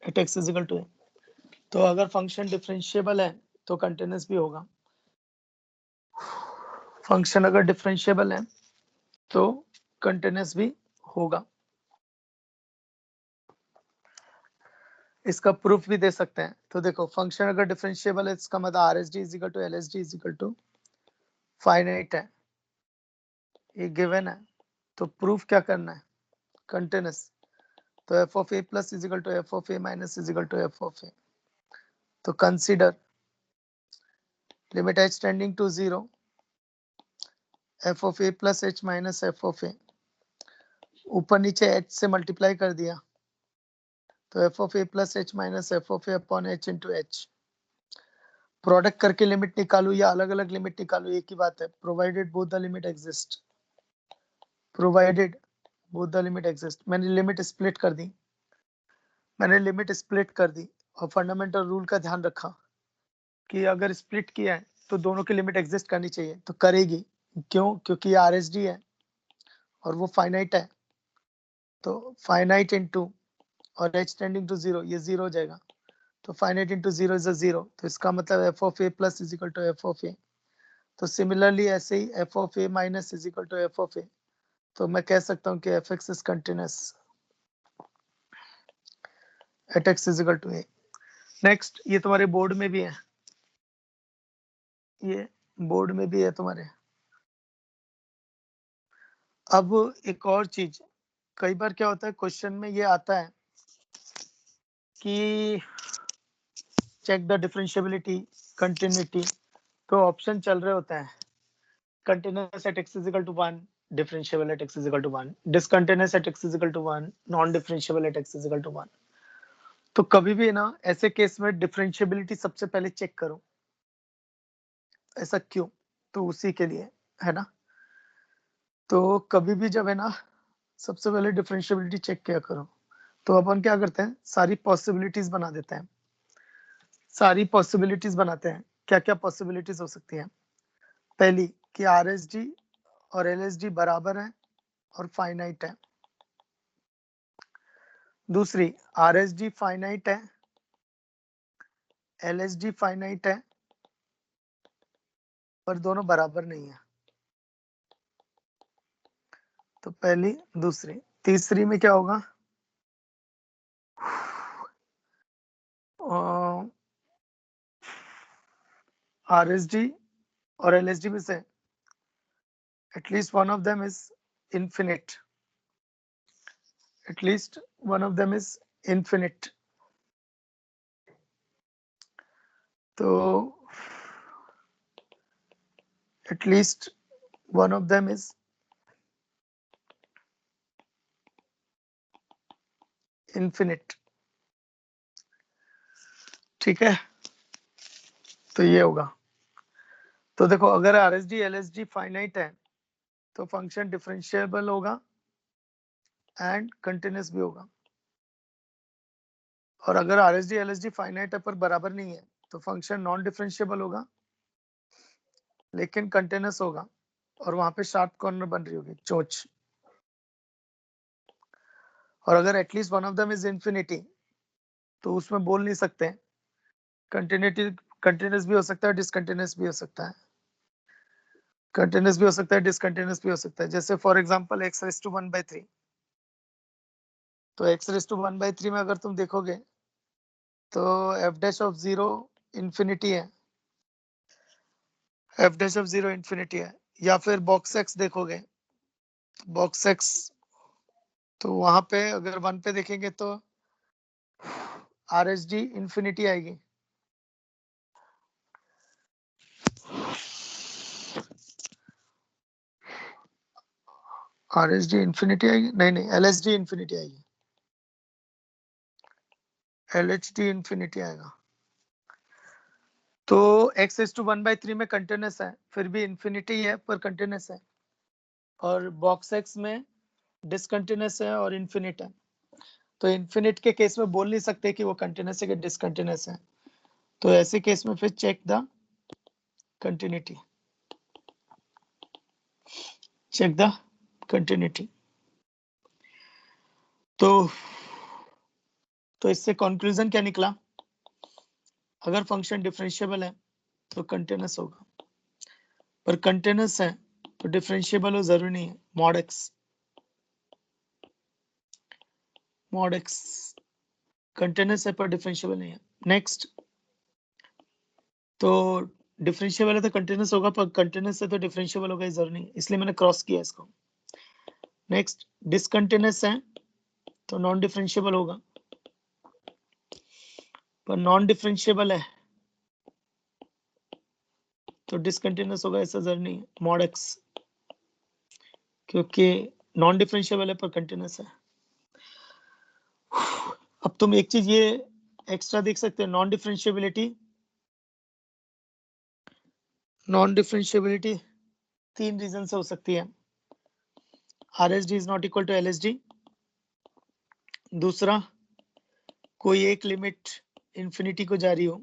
at x is equal to a। तो अगर फंक्शन डिफरेंशिएबल है तो कंटिन्यूस भी होगा। फंक्शन अगर डिफरेंशिएबल है तो कंटिन्यूस भी होगा। इसका प्रूफ भी दे सकते हैं। तो देखो, फंक्शन अगर डिफरेंशिएबल है इसका मतलब R H D is equal to L H D is equal to finite है, ये गिवन है। तो प्रूफ क्या करना है? कंटिन्यूस। तो F of A plus is equal to F of a minus is equal to F of a. तो consider limit H tending to 0 f of A plus H minus F of a, ऊपर नीचे h से multiply कर दिया तो F of A plus H minus F of a upon h into h. Product करके limit निकालू या अलग अलग लिमिट निकालू, एक ही बात है, provided both the limit exist. Provided both the limit exist, मैंने लिमिट स्प्लिट कर दी, और फंडामेंटल रूल का ध्यान रखा कि अगर स्प्लिट किया है तो दोनों की लिमिट एग्जिस्ट करनी चाहिए, तो करेगी। क्यों? क्योंकि आर एच डी है और वो फाइनाइट है, तो फाइनाइट इंटू और एच टेंडिंग टू 0, ये 0 हो जाएगा। तो फाइनाइट इंटू 0 इज 0, तो इसका मतलब f of A plus is equal to F of a. तो सिमिलरली ऐसे ही f of a minus is equal to F of a, तो मैं कह सकता हूँ कि F x is continuous at x is equal to a. Next, ये तुम्हारे बोर्ड में भी है, ये बोर्ड में भी है तुम्हारे। अब एक और चीज, कई बार क्या होता है क्वेश्चन में ये आता है कि चेक द डिफरेंशिएबिलिटी, कंटिन्यूटी तो ऑप्शन चल रहे होते हैं continuous at x is equal to 1, differentiable at x is equal to 1, discontinuous at x is equal to 1, non differentiable at x is equal to 1। तो कभी भी ना ऐसे केस में डिफरेंशिएबिलिटी सबसे पहले चेक करो। ऐसा क्यों? तो उसी के लिए है ना। तो कभी भी जब है ना सबसे पहले डिफरेंशिएबिलिटी चेक किया करो। तो अपन क्या करते हैं, सारी पॉसिबिलिटीज बना देते हैं। सारी पॉसिबिलिटीज बनाते हैं। क्या क्या पॉसिबिलिटीज हो सकती हैं? पहली कि RSD और LSD बराबर है और फाइनाइट है। दूसरी RSD फाइनाइट है, LSD फाइनाइट है, पर दोनों बराबर नहीं है। तो पहली, दूसरी। तीसरी में क्या होगा? RSD और LSD में से at least one of them is infinite. At least one of them is infinite. तो at least one of them is infinite. ठीक है, तो ये होगा। तो देखो, अगर RSD LSD फाइनाइट है तो फंक्शन डिफरेंशिएबल होगा एंड कंटिन्यूअस भी होगा। और अगर RSD LSD फाइनाइट है पर बराबर नहीं है तो फंक्शन नॉन डिफरेंशिएबल होगा लेकिन कंटिन्यूअस होगा। और वहां पे शार्प कॉर्नर बन रही होगी, चोंच। और अगर at least one of them is infinity तो उसमें बोल नहीं सकते। कंटिन्यूटी कंटिन्यूअस भी हो सकता है, डिसकंटिन्यूअस भी हो सकता है। कंटिन्यूअस भी हो सकता है, डिसकंटिन्यूअस भी हो सकता है। जैसे फॉर एग्जांपल x⁻⁴। तो x⁻⁴ में अगर तुम देखोगे तो f'(0) इंफिनिटी है। f'(0) इंफिनिटी है। या फिर बॉक्स x देखोगे, बॉक्स x, तो वहां पे अगर 1 पे देखेंगे तो RSD इंफिनिटी आएगी। RSD इंफिनिटी आएगी? नहीं, LSD इंफिनिटी आएगी। LHD इंफिनिटी आएगा। तो x⁻⁴ में कंटिन्यूअस है, फिर भी इंफिनिटी है पर कंटिन्यूअस है। और बॉक्स x में डिसकंटिन्यूअस है और इनफिनिट है। तो इनफिनिट के केस में बोल नहीं सकते कि वो कंटिन्यूअस है कि डिसकंटिन्यूअस है। तो ऐसे केस में फिर check the continuity. Check the continuity. तो इससे कंक्लूजन क्या निकला? अगर फंक्शन डिफरेंशिएबल है तो कंटिन्यूअस होगा, पर कंटिन्यूअस है तो डिफरेंशिएबल हो जरूरी नहीं है। मॉड एक्स कंटिन्यूअस है पर डिफरेंशिएबल नहीं है। नेक्स्ट, तो डिफरेंशिएबल है तो कंटिन्यूअस होगा, पर कंटिन्यूअस है तो डिफरेंशिएबल होगा, जरूरी नहीं, इसलिए मैंने क्रॉस किया इसको। नेक्स्ट, डिसकंटिन्यूअस है तो नॉन डिफरेंशिएबल होगा, पर नॉन डिफरेंशिएबल है तो डिसकंटिन्यूअस होगा, ऐसा जरूरी नहीं है। मॉड एक्स, क्योंकि नॉन डिफरेंशिएबल है पर कंटिन्यूअस है। अब तुम एक चीज ये एक्स्ट्रा देख सकते हो, नॉन डिफरेंशिएबिलिटी 3 रीजन से हो सकती है। RSD is not equal to LSD। दूसरा, कोई एक लिमिट इंफिनिटी को जा रही हो।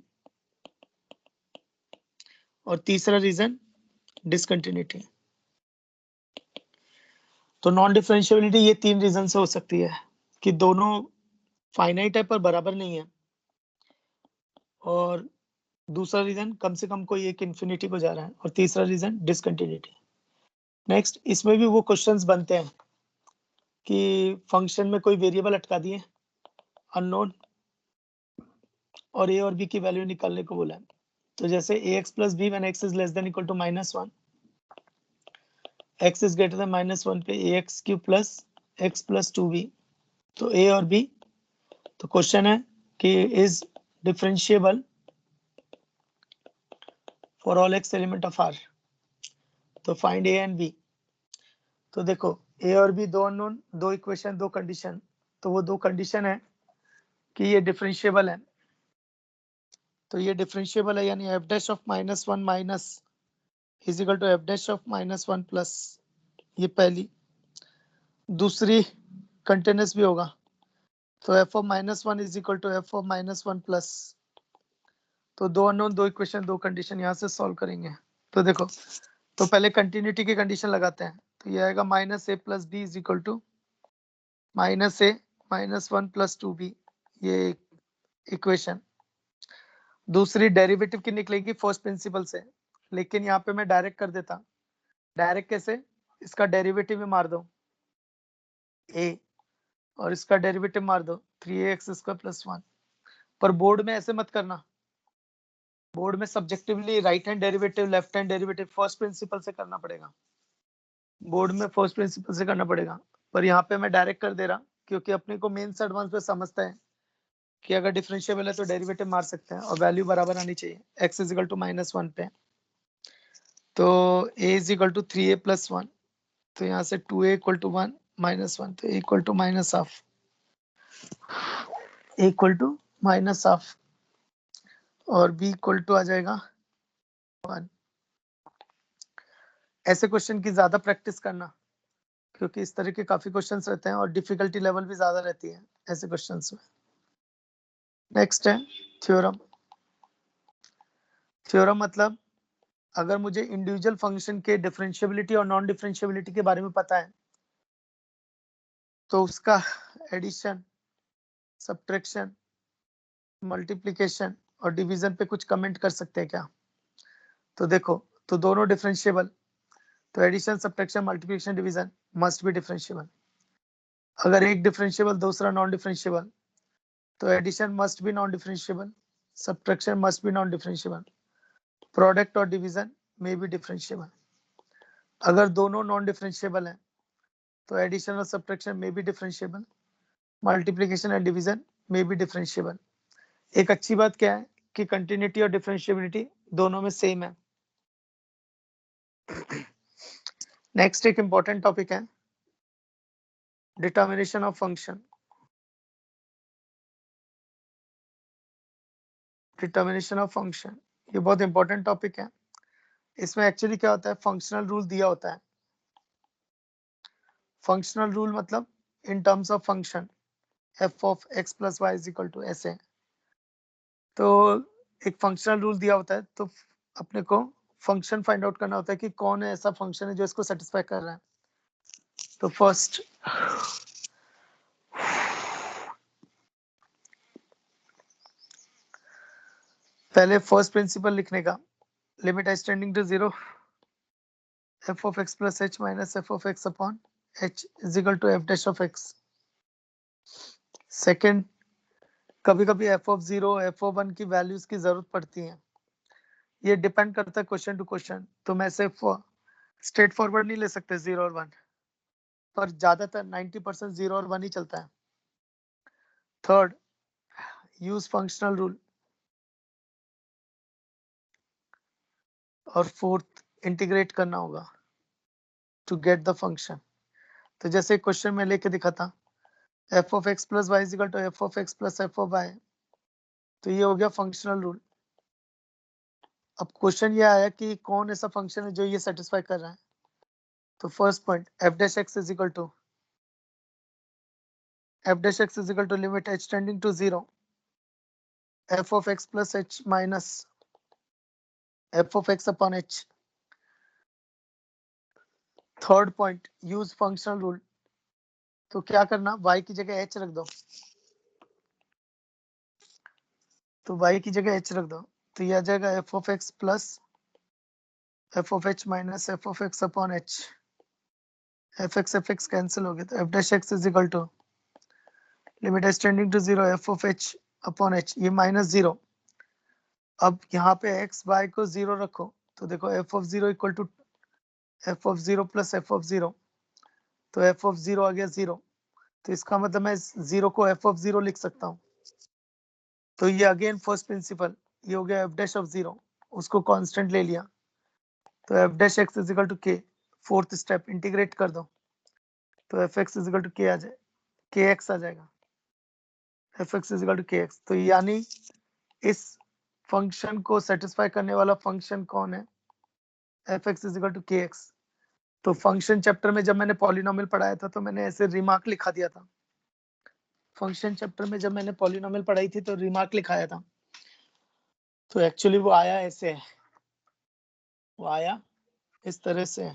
और तीसरा रीजन डिसकंटिन्यूटी। तो नॉन डिफरेंशिएबिलिटी ये 3 रीजन से हो सकती है कि दोनों फाइनाइट है पर बराबर नहीं है, और दूसरा रीजन कम से कम कोई एक इंफिनिटी को जा रहा है, और तीसरा रीजन डिसकंटिन्यूटी। नेक्स्ट, इसमें भी वो क्वेश्चंस बनते हैं कि फंक्शन में कोई वेरिएबल अटका दिए अननोन और a और b की वैल्यू निकालने को बोला है। तो जैसे ax plus b when x is less than equal to -1, x is greater than -1 पे ax cube plus x plus 2b। तो a और b, तो क्वेश्चन है कि is differentiable for all X element of R. तो find A and B. तो देखो ए और बी दो अननोन, दो इक्वेशन, दो कंडीशन। तो वो दो कंडीशन है कि ये डिफरेंशिएबल है। तो ये डिफरेंशिएबल है, यानी F dash of minus one minus is equal to F dash of minus one plus, ये पहली। दूसरी कंटिन्यूस भी होगा, तो F of minus one is equal to F of minus one plus. तो दो अननोन, दो इक्वेशन, दो कंडीशन, यहाँ से सॉल्व करेंगे। तो देखो, तो पहले कंटिन्यूटी की कंडीशन लगाते हैं। तो ये आएगा minus A plus B is equal to minus A minus one plus two B, ये इक्वेशन। दूसरी डेरिवेटिव की निकलेगी फर्स्ट प्रिंसिपल से, लेकिन यहाँ पे मैं डायरेक्ट कर देता। डायरेक्ट कैसे? इसका डेरिवेटिव में मार दो a, और इसका डेरिवेटिव मार दो 3ax स्क्वायर प्लस 1। पर बोर्ड में ऐसे मत करना, बोर्ड में subjectively right hand derivative, left hand derivative first principle से करना पड़ेगा। बोर्ड में फर्स्ट प्रिंसिपल से करना पड़ेगा, पर यहाँ पे मैं डायरेक्ट कर दे रहा, क्योंकि अपने को मेन से एडवांस पे समझता है कि अगर डिफरेंशिएबल है तो डेरिवेटिव मार सकते हैं और वैल्यू बराबर आनी चाहिए। x is equal to minus one पे, तो a is equal to 3a plus one, तो यहाँ से 2a equal to one minus one, तो equal to minus half, equal to minus half, और b इक्वल टू आ जाएगा 1। ऐसे क्वेश्चन की ज्यादा प्रैक्टिस करना, क्योंकि इस तरह के काफी क्वेश्चंस रहते हैं और डिफिकल्टी लेवल भी ज्यादा रहती है ऐसे क्वेश्चंस में। नेक्स्ट है थ्योरम। थ्योरम मतलब अगर मुझे इंडिविजुअल फंक्शन के डिफरेंशिएबिलिटी और नॉन डिफरेंशिएबिलिटी के बारे में पता है, तो उसका एडिशन, सब्ट्रैक्शन, मल्टीप्लिकेशन और डिवीजन पे कुछ कमेंट कर सकते हैं क्या? तो देखो, तो दोनों डिफरेंशिएबल, तो addition, subtraction, multiplication, division must be differentiable. अगर एक डिफरेंशिएबल दूसरा नॉन डिफरेंशिएबल, तो addition must be non differentiable, subtraction must be non differentiable, product और डिवीजन में भी डिफरेंशिएबल। अगर दोनों नॉन डिफरेंशिएबल हैं, तो एडिशन और सब्ट्रैक्शन में भी डिफरेंशिएबल, मल्टीप्लिकेशन एंड डिवीजन में भी डिफरेंशिएबल। एक अच्छी बात क्या है कि कंटिन्यूटी और डिफरेंशिएबिलिटी दोनों में सेम है। नेक्स्ट एक इंपॉर्टेंट टॉपिक है determination of function. Determination of function, ये बहुत इंपॉर्टेंट टॉपिक है। इसमें एक्चुअली क्या होता है, फंक्शनल रूल दिया होता है। फंक्शनल रूल मतलब in terms of function f of x plus Y is equal to ऐसे। तो एक फंक्शनल रूल दिया होता है, तो अपने को फंक्शन फाइंड आउट करना होता है कि कौन है ऐसा फंक्शन है जो इसको सेटिस्फाई कर रहा है। तो फर्स्ट पहले फर्स्ट प्रिंसिपल लिखने का, limit H tending to 0 f of x plus h minus f of x upon h is equal to f dash of x। Second, कभी कभी f of 0, f of 1 की वैल्यूज की जरूरत पड़ती है, ये डिपेंड करता है क्वेश्चन टू क्वेश्चन। तो मैं सिर्फ स्ट्रेट फॉरवर्ड नहीं ले सकते 0 और 1, पर ज्यादातर 90% 0 और 1 ही चलता है। Third, use functional rule. और फोर्थ, इंटीग्रेट करना होगा टू गेट द फंक्शन। तो जैसे क्वेश्चन में लेके दिखा था f of x plus y is equal to f of x plus f of y, तो ये हो गया फंक्शनल रूल। अब क्वेश्चन ये आया कि कौन ऐसा फंक्शन है जो ये सेटिस्फाई कर रहा है। तो first point, f dash x is equal to limit h tending to 0 f of x plus h minus f of x upon h। Third point, use functional rule. तो क्या करना, y की जगह h रख दो, तो y की जगह h रख दो, तो यह आ जाएगा f of x plus f of h minus f of x upon h। f x cancel हो गया, तो f dash x is equal to limit h tending to 0 f of h upon h, ये minus 0। अब यहाँ पे x y को 0 रखो, तो देखो f of 0 equal to f of 0 plus f of 0, तो f of 0 आ गया 0। तो इसका मतलब मैं 0 को f of 0 लिख सकता हूँ। तो ये अगेन फर्स्ट प्रिंसिपल, ये हो गया f dash of 0, उसको कांस्टेंट ले लिया, तो F dash X is equal to K, fourth step integrate कर दो, तो F x is equal to K आ जाए, के एक्स आ जाएगा, F x is equal to K X. तो यानी इस फंक्शन को सेटिस्फाई करने वाला फंक्शन कौन है, F x is equal to K X. तो फंक्शन चैप्टर में जब मैंने पॉलिनोमियल पढ़ाया था तो मैंने ऐसे रिमार्क लिखा दिया था, फंक्शन चैप्टर में जब मैंने पॉलिनोमियल पढ़ाई थी तो रिमार्क लिखाया था, तो एक्चुअली वो आया ऐसे है, वो आया इस तरह से,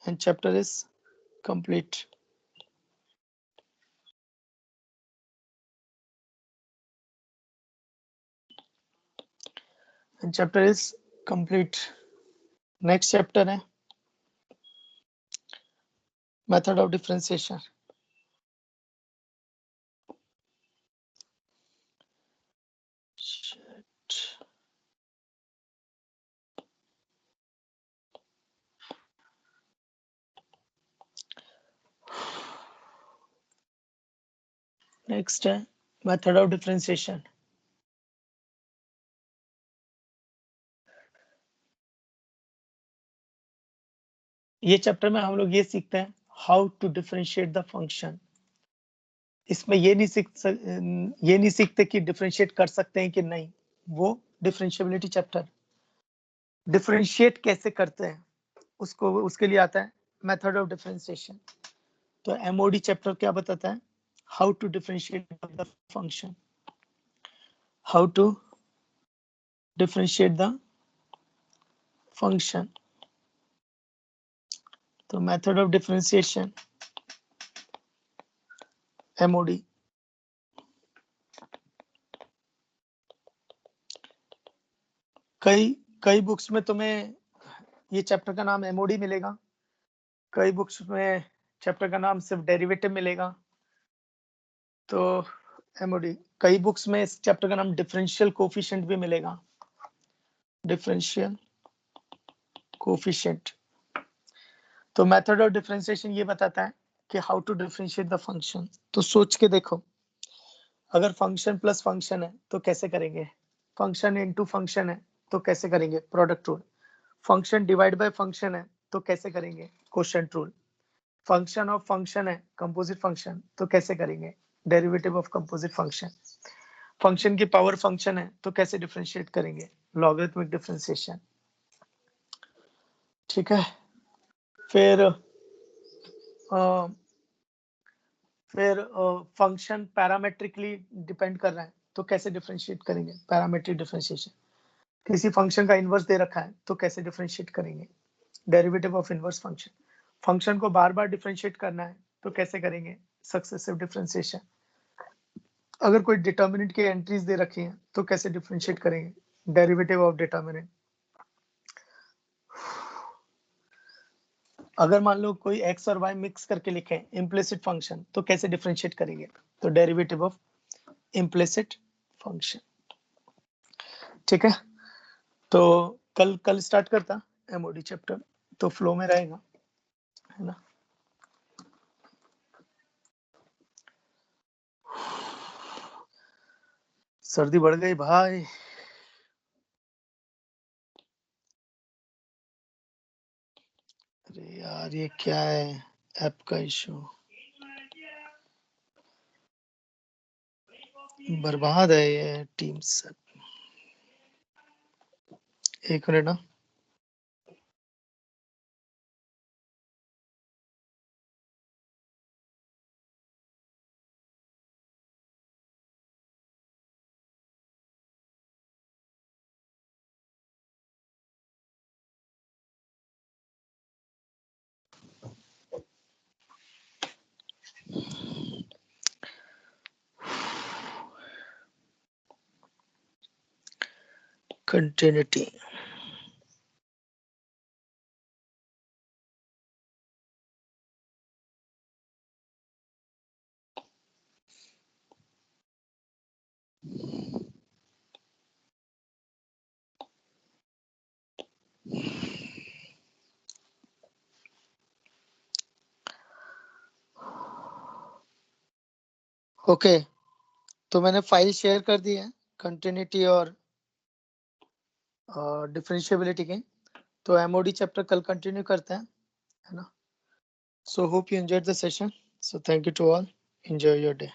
and chapter is complete. And chapter is complete. Next chapter है मेथड ऑफ डिफरेंशिएशन। नेक्स्ट है मेथड ऑफ डिफरेंशिएशन। ये चैप्टर में हम लोग ये सीखते हैं how to differentiate the function. इसमें ये नहीं सीखते कि डिफरेंशिएट कर सकते हैं कि नहीं, वो डिफरेंशिएबिलिटी चैप्टर, डिफरेंशिएट कैसे करते हैं उसको, उसके लिए आता है मेथड ऑफ डिफरेंशिएशन। तो एमओडी चैप्टर क्या बताता है, how to differentiate the function, how to differentiate the function. तो मेथड ऑफ डिफरेंशिएशन एमओडी, कई बुक्स में तुम्हें ये चैप्टर का नाम एमओडी मिलेगा, कई बुक्स में चैप्टर का नाम सिर्फ डेरिवेटिव मिलेगा। तो एमओडी, कई बुक्स में इस चैप्टर का नाम डिफरेंशियल कोफिशिएंट भी मिलेगा, डिफरेंशियल कोफिशिएंट। तो मेथड ऑफ डिफरेंशिएशन ये बताता है कि how to differentiate the function. तो सोच के देखो, अगर फंक्शन प्लस फंक्शन है तो कैसे करेंगे, फंक्शन इनटू फंक्शन है तो कैसे करेंगे, product rule. Function divide by function है तो कैसे करेंगे, quotient rule. Function of function है कंपोजिट फंक्शन तो कैसे करेंगे, derivative of composite function. Function की पावर फंक्शन है तो कैसे डिफरेंशिएट करेंगे, लॉगरिथमिक डिफरेंशिएशन। ठीक है, फिर फंक्शन पैरामेट्रिकली डिपेंड कर रहा है तो कैसे डिफरेंशिएट करेंगे, पैरामेट्रिक डिफरेंशिएशन। किसी फंक्शन का इनवर्स दे रखा है तो कैसे डिफरेंशिएट करेंगे, derivative of inverse function. Function को बार बार डिफरेंशिएट करना है तो कैसे करेंगे, सक्सेसिव डिफरेंशिएशन। अगर कोई डिटर्मिनेंट की एंट्रीज दे रखी हैं तो कैसे डिफरेंशिएट करेंगे, डेरिवेटिव ऑफ डिटर्मिनेंट। अगर मान लो कोई x और y मिक्स करके लिखे इम्प्लिसिट फंक्शन तो कैसे डिफरेंशिएट करेंगे, तो डेरिवेटिव ऑफ इम्प्लिसिट फंक्शन। ठीक है, तो कल स्टार्ट करता एमओडी चैप्टर, तो फ्लो में रहेगा, है ना। सर्दी बढ़ गई भाई, अरे यार ये क्या है, ऐप का इशू, बर्बाद है ये टीम्स। एक मिनट ना, कंटिन्यूटी। ओके, तो मैंने फाइल शेयर कर दी है, कंटिन्यूटी और डिफरेंशिएबिलिटी के। तो एमओडी चैप्टर कल कंटिन्यू करते हैं, है ना। So hope you enjoyed the session. So thank you to all, enjoy your day.